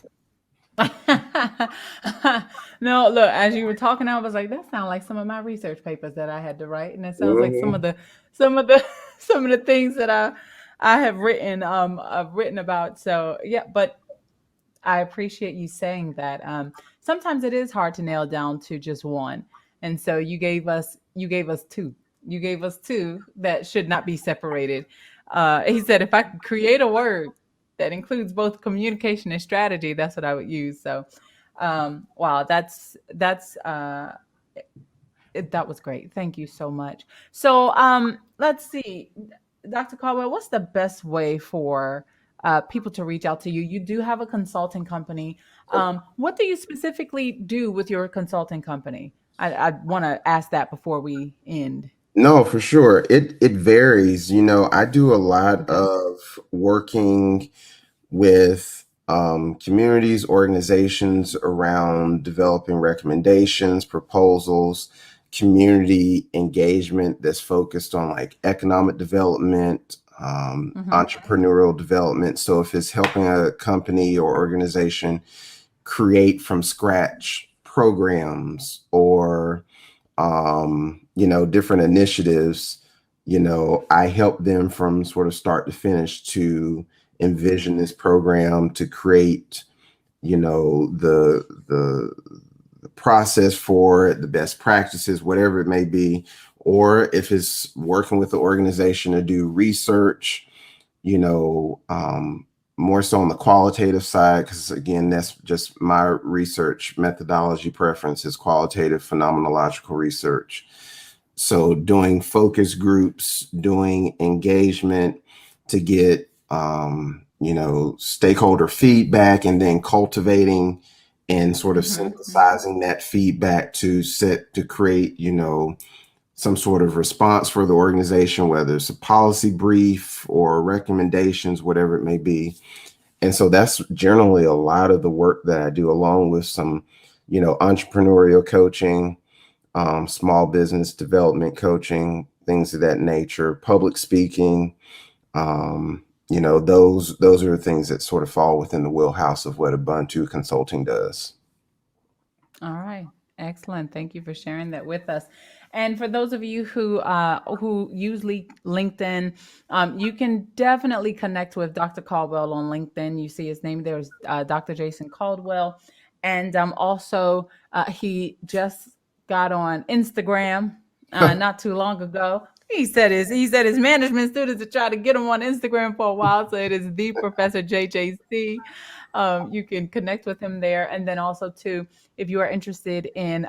No, look, as you were talking, I was like, that sounds like some of my research papers that I had to write. And it sounds like Mhm. some of the some of the things that I have written I've written about. So yeah, but I appreciate you saying that. Sometimes it is hard to nail down to just one. And so you gave us two. You gave us two that should not be separated. He said if I could create a word that includes both communication and strategy, that's what I would use. So wow, that was great. Thank you so much. So let's see, Dr. Caldwell, what's the best way for people to reach out to you? You do have a consulting company. What do you specifically do with your consulting company? I want to ask that before we end. No, for sure. It varies. I do a lot Okay. of working with communities, organizations around developing recommendations, proposals, community engagement that's focused on like economic development, Mm-hmm. entrepreneurial development. So if it's helping a company or organization create from scratch programs or different initiatives, I help them from sort of start to finish to envision this program, to create, the process for it, the best practices, whatever it may be. Or if it's working with the organization to do research, you know, um, more so on the qualitative side, because again, that's just my research methodology preference is qualitative phenomenological research. So doing focus groups, doing engagement to get stakeholder feedback, and then cultivating and sort of Mm-hmm. Mm-hmm. synthesizing that feedback to create, some sort of response for the organization, whether it's a policy brief or recommendations, whatever it may be. And so that's generally a lot of the work that I do, along with some, entrepreneurial coaching, small business development coaching, things of that nature, public speaking. Those are the things that sort of fall within the wheelhouse of what Ubuntu Consulting does. All right. Excellent. Thank you for sharing that with us. And for those of you who use LinkedIn, you can definitely connect with Dr. Caldwell on LinkedIn. You see his name there is Dr. Jason Caldwell, and also he just got on Instagram not too long ago. He said his management students are trying to get him on Instagram for a while. So it is the Professor JJC. You can connect with him there, and then also too, if you are interested in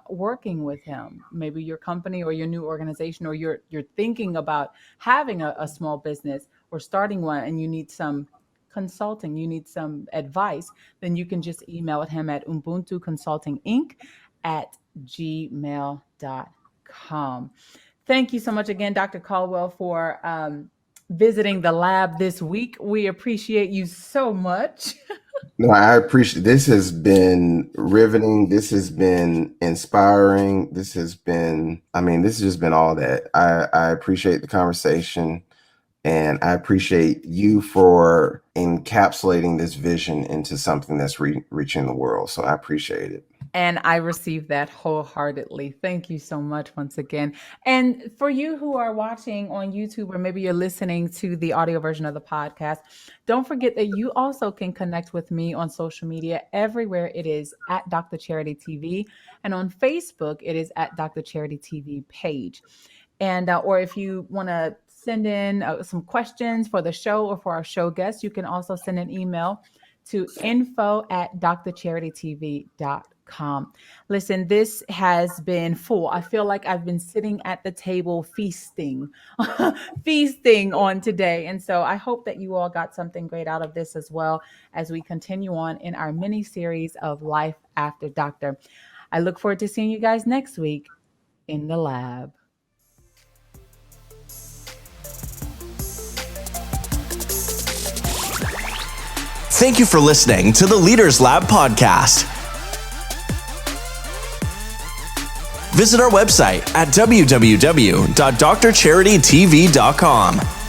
working with him, maybe your company or your new organization, or you're thinking about having a small business or starting one, and you need some consulting, you need some advice, then you can just email him at Ubuntu Consulting Inc. at gmail.com. Thank you so much again, Dr. Caldwell, for visiting the lab this week. We appreciate you so much. No, I appreciate this. Has been riveting. This has been inspiring. This has just been all that. I appreciate the conversation, and I appreciate you for encapsulating this vision into something that's reaching the world. So I appreciate it. And I received that wholeheartedly. Thank you so much once again. And for you who are watching on YouTube, or maybe you're listening to the audio version of the podcast, don't forget that you also can connect with me on social media. Everywhere it is at Dr. Charity TV. And on Facebook, it is at Dr. Charity TV page. And or if you want to send in some questions for the show or for our show guests, you can also send an email to info@drcharitytv.com. gmail.com. Listen, this has been full. I feel like I've been sitting at the table feasting, feasting on today. And so I hope that you all got something great out of this as well as we continue on in our mini series of Life After Doctor. I look forward to seeing you guys next week in the lab. Thank you for listening to the Leaders Lab podcast. Visit our website at www.drcharitytv.com.